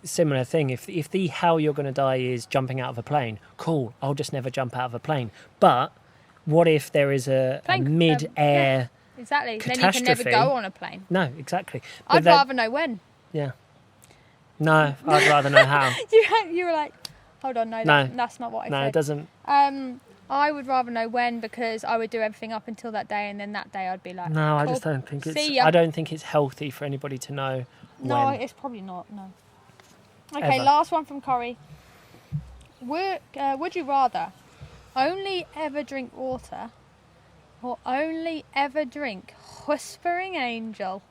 similar thing. If the how you're going to die is jumping out of a plane, cool. I'll just never jump out of a plane. But what if there is a mid-air exactly. catastrophe? Then you can never go on a plane. No, exactly. I'd rather know when. Yeah. No, I'd rather know how. You were like, hold on, no, that's not what I said. No, it doesn't. I would rather know when because I would do everything up until that day and then that day I'd be like, no, cool. I just don't think I don't think it's healthy for anybody to know when. No, it's probably not, no. Okay, Ever. last one from Corrie. Would you rather only ever drink water or only ever drink Whispering Angel?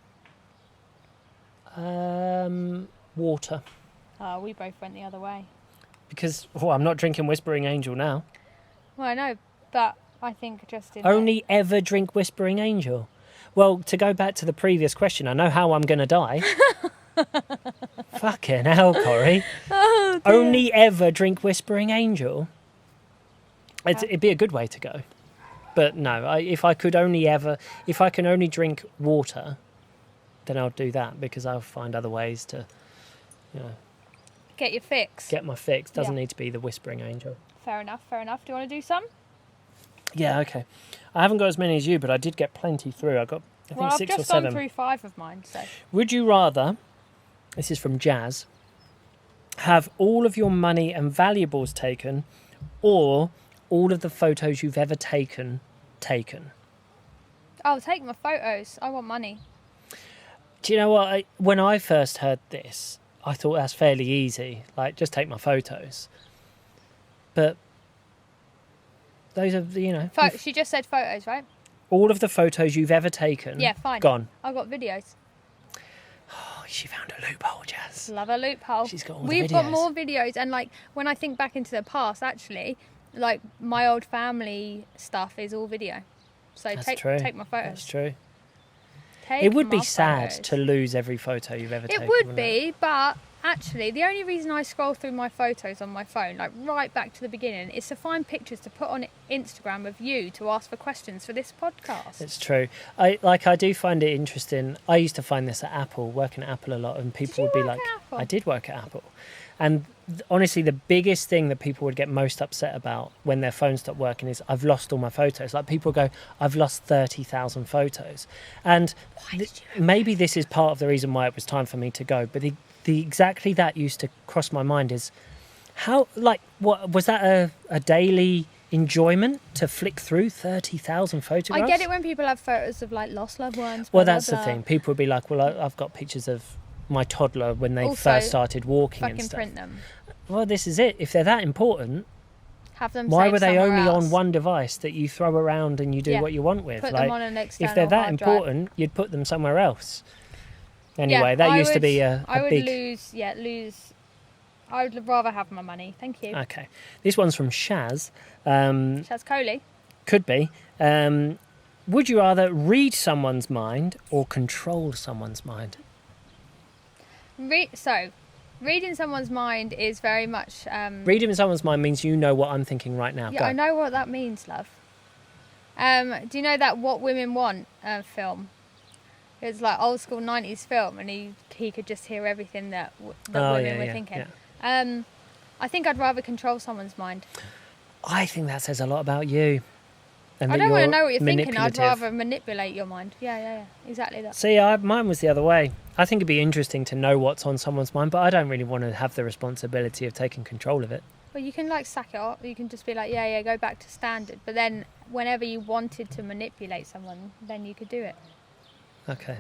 Water. We both went the other way. Because I'm not drinking Whispering Angel now. Well, I know, but I think just only ever drink Whispering Angel. Well, to go back to the previous question, I know how I'm going to die. Fucking hell, Corrie. Oh, dear. Only ever drink Whispering Angel. It'd be a good way to go. But no, if I can only drink water, then I'll do that because I'll find other ways to, get your fix. Get my fix. Doesn't need to be the Whispering Angel. Fair enough. Do you want to do some? Yeah, okay. I haven't got as many as you, but I did get plenty through. I got, I think, 6 or 7. I've just gone through 5 of mine, so. Would you rather, this is from Jazz, have all of your money and valuables taken, or all of the photos you've ever taken. I'll take my photos. I want money. Do you know what? When I first heard this, I thought that's fairly easy. Like, just take my photos. But those are, She just said photos, right? all of the photos you've ever taken. Yeah, fine. Gone. I've got videos. Oh, she found a loophole, Jazz. Love a loophole. She's got all the We've videos. got more videos, and like when I think back into the past, actually, like my old family stuff is all video. So That's take true. my photos. That's true. Take It would be my sad photos. to lose every photo you've ever taken. It would wouldn't be, but actually, the only reason I scroll through my photos on my phone, like right back to the beginning, is to find pictures to put on Instagram of you to ask for questions for this podcast. It's true. I do find it interesting. I used to find this at Apple, working at Apple a lot, and people would be like, Apple? I did work at Apple. And honestly, the biggest thing that people would get most upset about when their phone stopped working is, I've lost all my photos. Like, people go, I've lost 30,000 photos. And maybe this is part of the reason why it was time for me to go. But the exactly that used to cross my mind is, how, like, what was that a daily enjoyment to flick through 30,000 photographs? I get it when people have photos of like lost loved ones. Well, blah, that's blah, the blah. thing. People would be like, well, I've got pictures of my toddler when they Also, first started walking and Fucking stuff. print them. Well, this is it. If they're that important, Have them. why saved were they somewhere only else. on one device that you throw around and you do Yeah. what you want with? Put Like, them on an external if they're that hard drive. important, you'd put them somewhere else. Anyway, Yeah, that I used to would- be a I would big... lose. I would rather have my money. Thank you. Okay. This one's from Shaz. Shaz Coley. Could be. Would you rather read someone's mind or control someone's mind? Reading someone's mind is very much. Reading someone's mind means you know what I'm thinking right now. Yeah, Go. I know what that means, love. Do you know that What Women Want film? It's like old school 90s film, and he could just hear everything that women were thinking. Yeah. I think I'd rather control someone's mind. I think that says a lot about you. And I that don't want to you're know what you're thinking. I'd manipulative. rather manipulate your mind. Yeah. Exactly that. See, mine was the other way. I think it'd be interesting to know what's on someone's mind, but I don't really want to have the responsibility of taking control of it. Well, you can like sack it up. You can just be like, yeah, go back to standard. But then whenever you wanted to manipulate someone, then you could do it. Okay.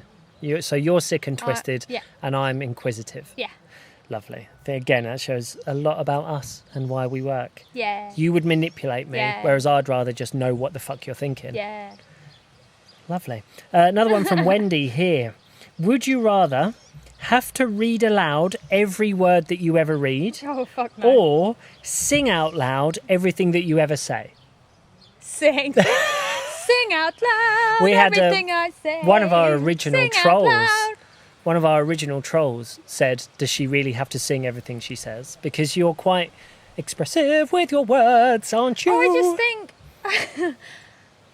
So you're sick and twisted, yeah. and I'm inquisitive. Yeah. Lovely. Again, that shows a lot about us and why we work. Yeah. You would manipulate me, Yeah. whereas I'd rather just know what the fuck you're thinking. Yeah. Lovely. Another one from Wendy here. Would you rather have to read aloud every word that you ever read, Oh, fuck no. or sing out loud everything that you ever say? Sing. Sing out loud. We had everything I say. one of our original Sing out trolls. loud. One of our original trolls said, does she really have to sing everything she says? Because you're quite expressive with your words, aren't you? Oh, I just think.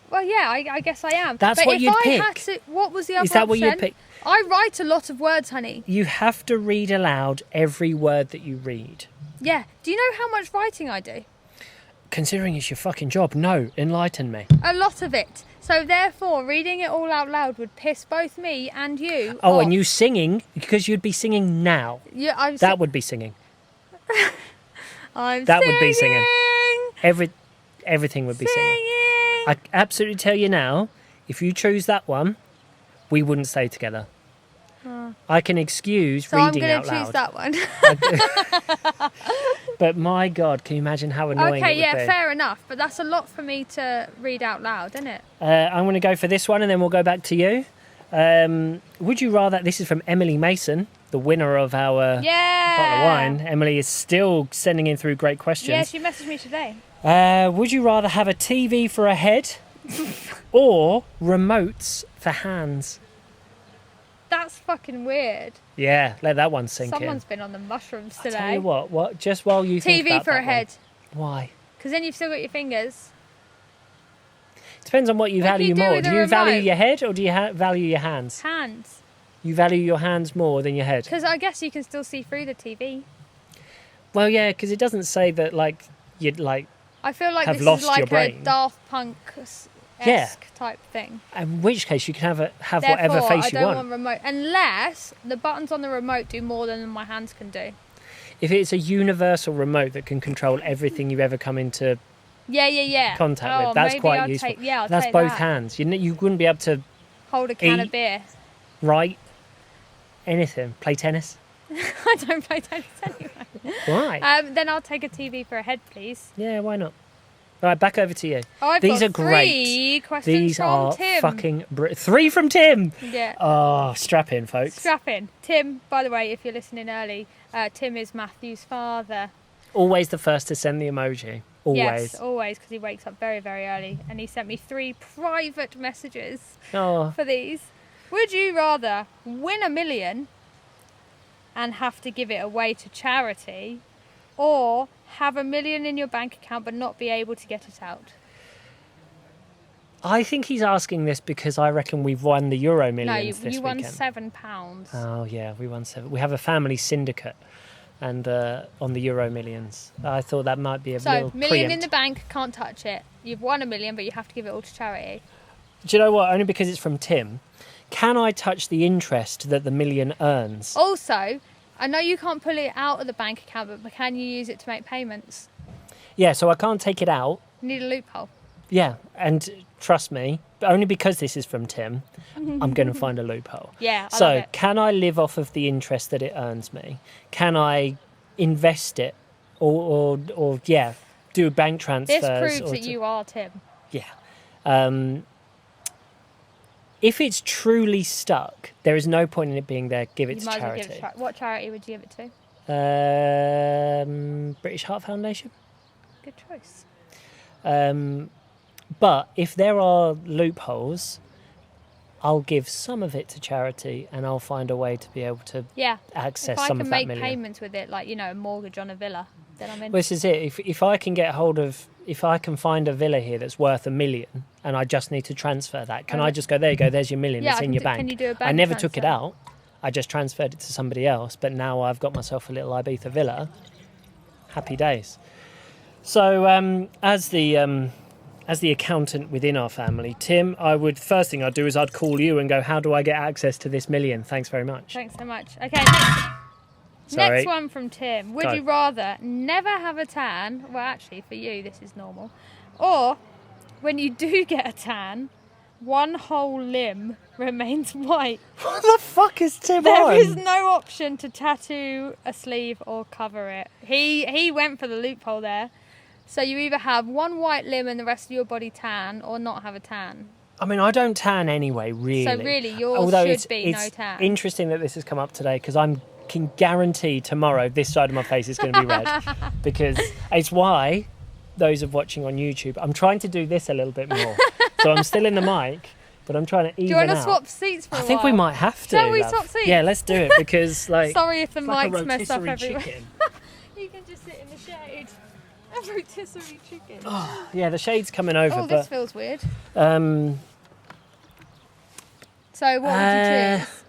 Well, yeah, I guess I am. That's but what if you'd I pick. Had to, what was the other Is that option? what you'd pick? I write a lot of words, honey. You have to read aloud every word that you read. Yeah. Do you know how much writing I do? Considering it's your fucking job, no, enlighten me. A lot of it. So therefore, reading it all out loud would piss both me and you Oh, off. and you singing, because you'd be singing now. Yeah, That would be singing. I'm that singing. would be singing. Everything would be singing. I absolutely tell you now, if you choose that one, we wouldn't stay together. I can excuse So I'm reading going out to choose loud. that one. But my God, can you imagine how annoying Okay, it would yeah, be? fair enough. But that's a lot for me to read out loud, isn't it? I'm going to go for this one and then we'll go back to you. Would you rather... This is from Emily Mason, the winner of our bottle of wine. Emily is still sending in through great questions. Yeah, she messaged me today. Would you rather have a TV for a head or remotes for hands? That's fucking weird. Yeah, let that one sink Someone's in. been on the mushrooms I today. tell you what, just while you think TV about for that a head. one. Why? Because then you've still got your fingers. Depends on what you What do value you do more. with Do a you value remote? your head or do you value your hands? Hands. You value your hands more than your head. Because I guess you can still see through the TV. Well, yeah, because it doesn't say that like you'd like. I feel like Have this lost is like your a brain. Daft Punk-esque Yeah. type thing. In which case, you can have Therefore, whatever face I you don't want. want remote. Unless the buttons on the remote do more than my hands can do. if it's a universal remote that can control everything you ever come into contact with, that's quite useful. That's both hands. You wouldn't be able to hold a can of beer. Write anything. Play tennis. I don't play tennis anyway. Why? Then I'll take a TV for a head, please. Yeah, why not? All right, back over to you. Oh, These are three great. questions These from are Tim. fucking 3 from Tim. Yeah. Oh, strap in, folks. Strap in. Tim, by the way, if you're listening early, Tim is Matthew's father. Always the first to send the emoji. Always. Yes, always, because he wakes up very, very early. And he sent me 3 private messages for these. Would you rather win $1 million and have to give it away to charity, or have $1 million in your bank account but not be able to get it out? I think he's asking this because I reckon we've won the Euro Millions this you won weekend. £7. Oh yeah, we won 7. We have a family syndicate, and on the Euro Millions, I thought that might be a little $1 million in the bank, can't touch it. You've won $1 million, but you have to give it all to charity. Do you know what? Only because it's from Tim. Can I touch the interest that the million earns? Also, I know you can't pull it out of the bank account, but can you use it to make payments? Yeah, so I can't take it out. You need a loophole. Yeah, and trust me, only because this is from Tim, I'm going to find a loophole. Yeah, I So, love it. can I live off of the interest that it earns me? Can I invest it, or do bank transfers? This proves that you are Tim. Yeah. If it's truly stuck, there is no point in it being there. Give it to charity. What charity would you give it to? British Heart Foundation. Good choice. But if there are loopholes, I'll give some of it to charity, and I'll find a way to be able to access some of that million. If I can make payments with it, like, a mortgage on a villa, then I'm in. Well, this is it. If I can get hold of, if I can find a villa here that's worth $1 million, and I just need to transfer that, can I just go, there you go, there's your $1 million, it's in your bank. Can you do a bank I never transfer? took it out. I just transferred it to somebody else, but now I've got myself a little Ibiza villa. Happy days. So, as the accountant within our family, Tim, first thing I'd do is I'd call you and go, how do I get access to this $1 million? Thanks very much. Thanks so much. Okay, Sorry. next one from Tim. Would you rather never have a tan, well, actually, for you, this is normal, or when you do get a tan, one whole limb remains white? What the fuck is Tim on? There is no option to tattoo a sleeve or cover it. He went for the loophole there. So you either have one white limb and the rest of your body tan, or not have a tan. I mean, I don't tan anyway, really. So really, yours should be no tan. It's interesting that this has come up today, because I can guarantee tomorrow this side of my face is going to be red. Because it's why, those of watching on YouTube, I'm trying to do this a little bit more. So I'm still in the mic, but I'm trying to even out. Do you want to swap seats for a while? I think we might have to. Shall we swap seats? Yeah, let's do it, because Sorry if the like mic's messed up everywhere. Chicken. You can just sit in the shade. A rotisserie chicken. Oh, yeah, the shade's coming over. Oh, this feels weird. So what would you choose?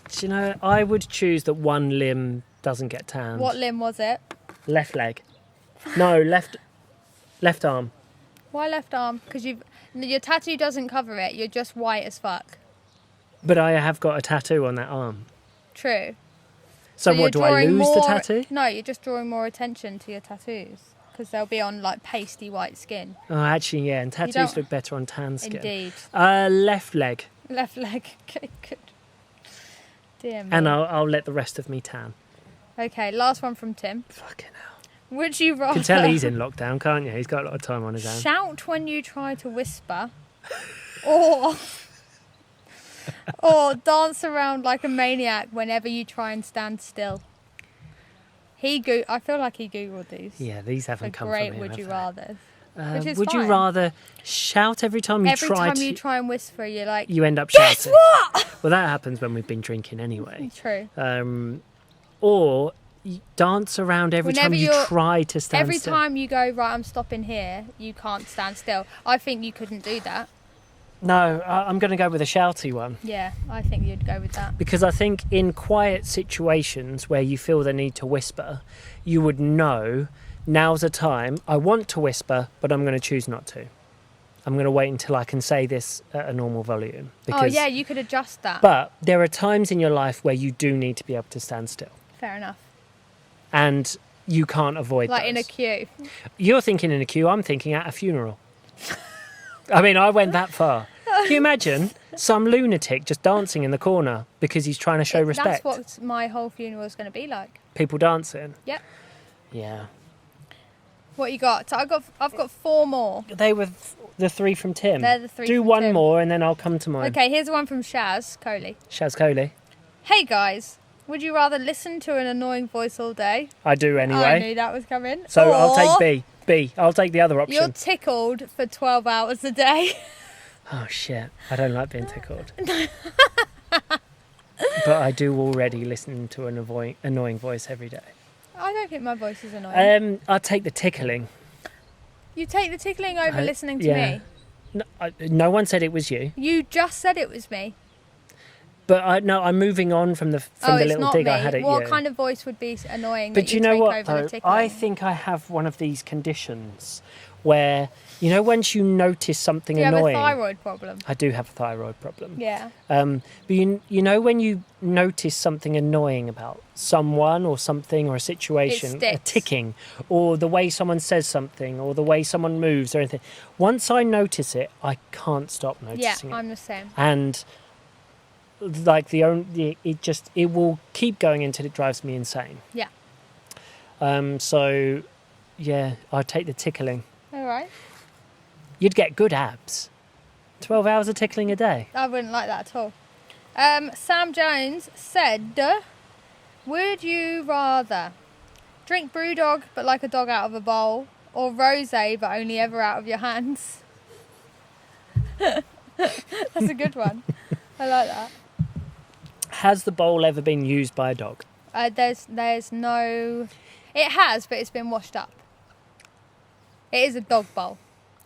Do you know, I would choose that one limb doesn't get tanned. What limb was it? Left leg. No, left arm. Why left arm? Because your tattoo doesn't cover it. You're just white as fuck. But I have got a tattoo on that arm. True. So what, do I lose the tattoo? No, you're just drawing more attention to your tattoos, because they'll be on like pasty white skin. Oh, actually, yeah, and tattoos look better on tan skin. Indeed. Left leg. Left leg. Okay, good. Dear me. And I'll let the rest of me tan. Okay, last one from Tim. Fucking hell. Would you rather... You can tell he's in lockdown, can't you? He's got a lot of time on his hands. Shout when you try to whisper, or dance around like a maniac whenever you try and stand still. I feel like he googled these. Yeah, these haven't come from great him. Would you rather? Would you rather shout every time you try Every time you try and whisper, you're like, you end up shouting? Guess what? Well, that happens when we've been drinking anyway. True. Or you dance around every time you try to stand every still. Every time you go, right, I'm stopping here, you can't stand still. I think you couldn't do that. No, I'm going to go with a shouty one. Yeah, I think you'd go with that. Because I think in quiet situations where you feel the need to whisper, you would know, now's the time. I want to whisper, but I'm going to choose not to. I'm going to wait until I can say this at a normal volume. Because, you could adjust that. But there are times in your life where you do need to be able to stand still. Fair enough. and you can't avoid Like those. in a queue. You're thinking in a queue, I'm thinking at a funeral. I mean, I went that far. Can you imagine some lunatic just dancing in the corner because he's trying to show respect? That's what my whole funeral is going to be like. People dancing? Yep. Yeah. What you got? So I've got 4 more. They were the 3 from Tim. They're the 3 Do from one Tim. more and then I'll come to mine. Okay, here's one from Shaz Coley. Shaz Coley. Hey guys, would you rather listen to an annoying voice all day? I do anyway. I knew that was coming. So Or I'll take B. B. I'll take the other option. You're tickled for 12 hours a day. Oh shit! I don't like being tickled. But I do already listen to an annoying voice every day. I don't think my voice is annoying. I'll take the tickling. You take the tickling over listening to yeah. me. No one said it was you. You just said it was me. But I'm moving on from the It's little not dig me. I had at What you. kind of voice would be annoying? But that you know take what? Over the Though? tickling? I think I have one of these conditions where once you notice something Do you annoying. have a thyroid problem? I do have a thyroid problem. Yeah. But you know when you notice something annoying about someone or something or a situation, a sticks. ticking, or the way someone says something, or the way someone moves or anything. Once I notice it, I can't stop Yeah, noticing it. I'm the same. And like it will keep going until it drives me insane. Yeah. So yeah, I'd take the tickling. All right. You'd get good abs. 12 hours of tickling a day. I wouldn't like that at all. Sam Jones said, would you rather drink Brewdog but like a dog out of a bowl, or rosé but only ever out of your hands? That's a good one. I like that. Has the bowl ever been used by a dog? There's no... It has, but it's been washed up. It is a dog bowl.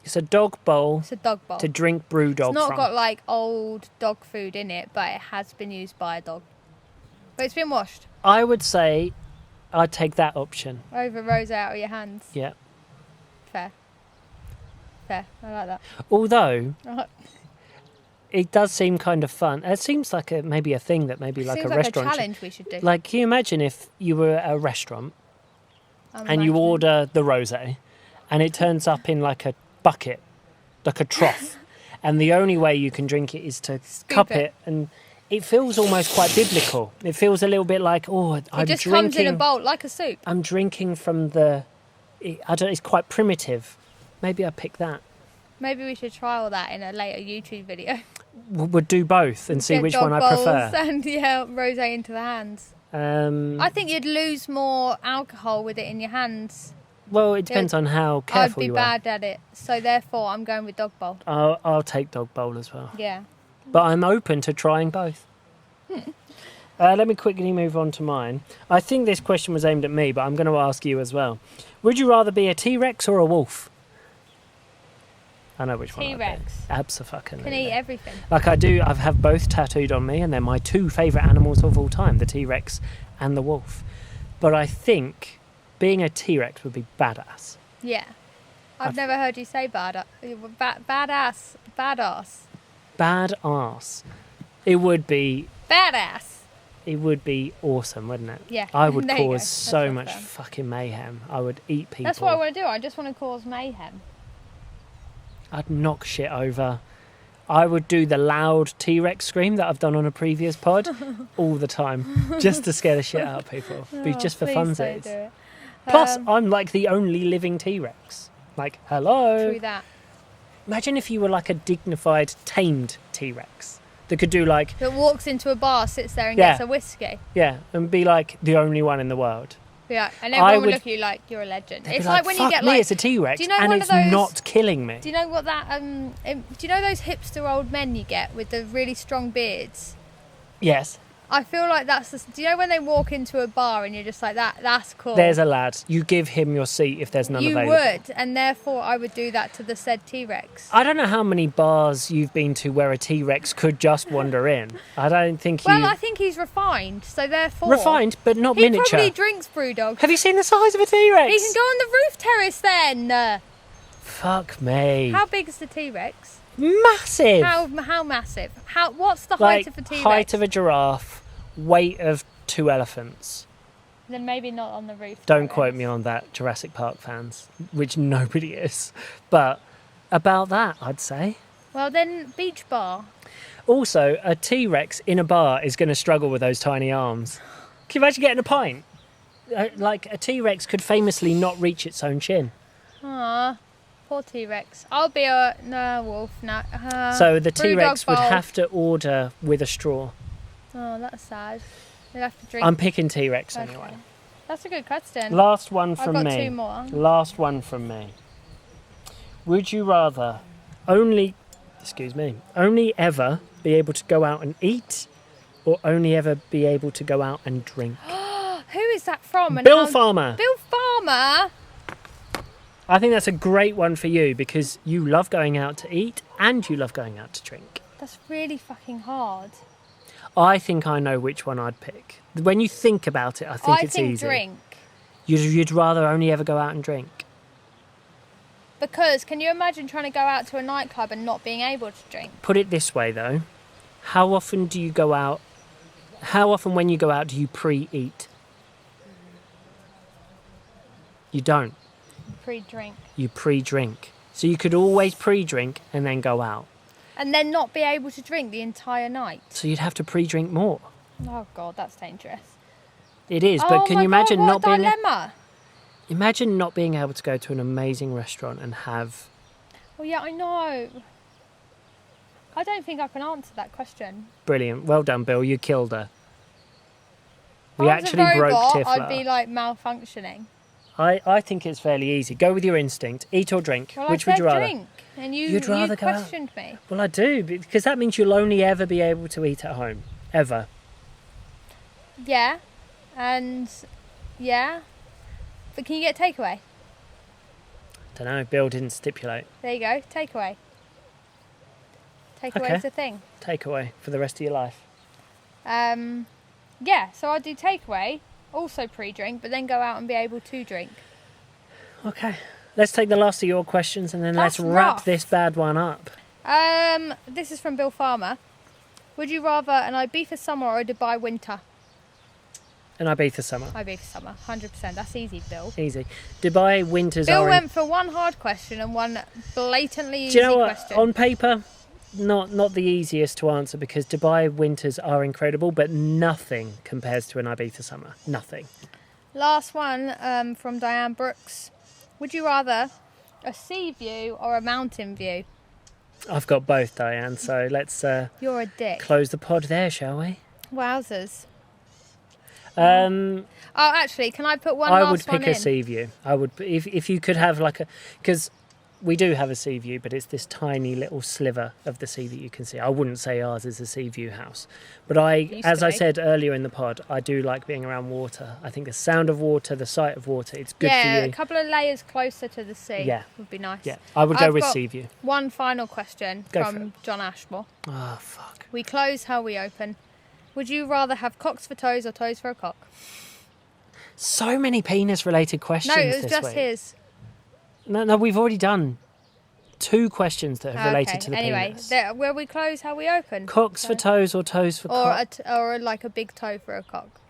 It's a dog bowl It's a dog bowl. to drink brew dog It's not from. got like old dog food in it, but it has been used by a dog. But it's been washed. I would say I'd take that option. Over rose out of your hands. Yeah. Fair. I like that. Although Right. it does seem kind of fun. It seems like maybe a thing that maybe like Seems a like restaurant. a challenge we should do. Like, can you imagine if you were at a restaurant I'm and you imagining. order the rosé, and it turns up in like a bucket, like a trough, and the only way you can drink it is to cup it. it, and it feels almost quite biblical. It feels a little bit like, I'm It just drinking. comes in a bowl like a soup. I'm drinking from it's quite primitive. Maybe I pick that. Maybe we should trial that in a later YouTube video. We'll do both and see Get which dog one I bowls prefer. And rosé into the hands. I think you'd lose more alcohol with it in your hands. Well, it depends on how careful I'd be you bad at it, so therefore I'm going with dog bowl. are. I'll take dog bowl as well. Yeah. But I'm open to trying both. Let me quickly move on to mine. I think this question was aimed at me, but I'm going to ask you as well. Would you rather be a T-Rex or a wolf? I know which one. T-Rex. Absolutely. Can eat everything. Like I do, I have both tattooed on me, and they're my 2 favourite animals of all time, the T-Rex and the wolf. But I think being a T-Rex would be badass. Yeah. I've never heard you say badass. Badass. Badass. It would be. Badass. It would be awesome, wouldn't it? Yeah. I would There you go. cause That's so not much fair. fucking mayhem. I would eat people. That's what I want to do. I just want to cause mayhem. I'd knock shit over. I would do the loud T-Rex scream that I've done on a previous pod all the time, just to scare the shit out of people. Be just for Please don't funsies. do it. Plus, I'm like the only living T-Rex. Like, hello. True that. Imagine if you were like a dignified, tamed T-Rex that could do like, That walks into a bar, sits there and Yeah. gets a whiskey. yeah, and be like the only one in the world. Yeah, and I everyone would would- look at you like you're a legend. They'd be It's like when you "Fuck get me, like. it's a T-Rex, do you know and one it's of those- not killing me. Do you know what that? Do you know those hipster old men you get with the really strong beards? Yes, I feel like that's. Do you know when they walk into a bar and you're just like that? That's cool. there's a lad. You give him your seat if there's none you available. would, and therefore I would do that to the said T-Rex. I don't know how many bars you've been to where a T-Rex could just wander in. I don't think Well, you... I think he's refined, so therefore Refined, but not He miniature. probably drinks Brewdog. Have you seen the size of a T-Rex? He can go on the roof terrace then. Fuck me. How big is the T-Rex? Massive. How massive? What's the like height of a T-Rex? height of a giraffe, weight of 2 elephants. Then maybe not on the roof. Don't quote me on that, Jurassic Park fans, which nobody is. But about that, I'd say. Well, then beach bar. Also, a T-Rex in a bar is going to struggle with those tiny arms. Can you imagine getting a pint? Like, a T-Rex could famously not reach its own chin. Aw, poor T-Rex. I'll be a wolf now. So the T-Rex would have to order with a straw. Oh, that's sad. You'll have to drink. I'm picking T-Rex Okay. anyway. That's a good question. Last one from I've got me. 2 more. Last one from me. Would you rather only ever be able to go out and eat, or only ever be able to go out and drink? Who is that from? Bill Farmer. Bill Farmer? I think that's a great one for you because you love going out to eat and you love going out to drink. That's really fucking hard. I think I know which one I'd pick. When you think about it, I think it's easy. Drink. You'd rather only ever go out and drink. Because can you imagine trying to go out to a nightclub and not being able to drink? Put it this way though, how often do you go out? How often when you go out do you pre-eat? You don't. Pre-drink. You pre-drink. So you could always pre-drink and then go out. And then not be able to drink the entire night. So you'd have to pre-drink more. Oh God, that's dangerous. It is, but can you imagine what not a being? dilemma. Imagine not being able to go to an amazing restaurant and have. Well, yeah, I know. I don't think I can answer that question. Brilliant, well done, Bill. You killed her. We If I was actually a robot, broke Tiffler. I'd be like malfunctioning. I think it's fairly easy. Go with your instinct. Eat or drink. Well, Which I would said you rather? drink, and You'd rather you go out. questioned me. Well, I do, because that means you'll only ever be able to eat at home. Ever. Yeah, and yeah, but can you get takeaway? Don't know, Bill didn't stipulate. There you go, takeaway. Takeaway's Okay. a thing. Takeaway for the rest of your life. Yeah, so I'd do takeaway, also pre-drink, but then go out and be able to drink. Okay. Let's take the last of your questions and then That's let's wrap rough. this bad one up. This is from Bill Farmer. Would you rather an Ibiza summer or a Dubai winter? An Ibiza summer. Ibiza summer, 100%. That's easy, Bill. Easy. Dubai winters Bill are... went for one hard question and one blatantly Do easy you know what? question. On paper, not the easiest to answer because Dubai winters are incredible, but nothing compares to an Ibiza summer. Nothing. Last one from Diane Brooks. Would you rather a sea view or a mountain view? I've got both, Diane, so let's You're a dick. close the pod there, shall we? Wowzers. Oh, actually, can I put one I last would one pick in? a sea view. I would, if you could have like a, because we do have a sea view, but it's this tiny little sliver of the sea that you can see. I wouldn't say ours is a sea view house, but as I said earlier in the pod, I do like being around water. I think the sound of water, the sight of water, it's good for Yeah, you. a couple of layers closer to the sea would be nice. Yeah, I would go I've with got sea view. One final question Go for from John Ashmore. Oh, fuck. We close how we open. Would you rather have cocks for toes or toes for a cock? So many penis-related questions No, it was this just week. his. No, we've already done 2 questions that have related to the penis. Anyway, where we close how we open. Cocks for toes or toes for cock? Or like a big toe for a cock.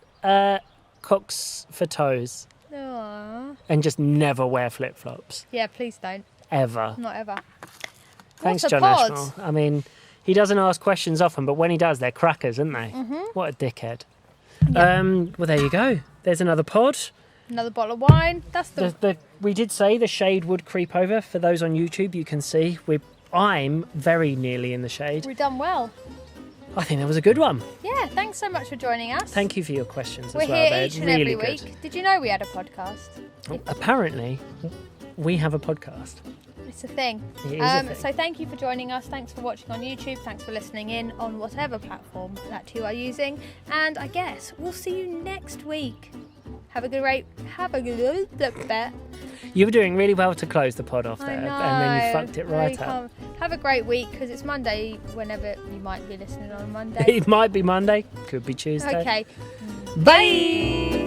Cocks for toes. Aww. And just never wear flip-flops. Yeah, please don't. Ever. Not ever. Thanks, What a John pod. Ashmore. I mean, he doesn't ask questions often, but when he does, they're crackers, aren't they? Mm-hmm. What a dickhead. Yeah. Well, there you go. There's another pod. Another bottle of wine. That's We did say the shade would creep over. For those on YouTube, you can see I'm very nearly in the shade. We've done well. I think that was a good one. Yeah, thanks so much for joining us. Thank you for your questions We're as well. here They're each and really every good. week. Did you know we had a podcast? Apparently, we have a podcast. It's a thing. It is a thing. So thank you for joining us. Thanks for watching on YouTube. Thanks for listening in on whatever platform that you are using. And I guess we'll see you next week. Have a good bet. You were doing really well to close the pod off there, I know, and then you fucked it right really up. Have a great week because it's Monday. Whenever you might be listening on Monday. It might be Monday, could be Tuesday. Okay. Bye.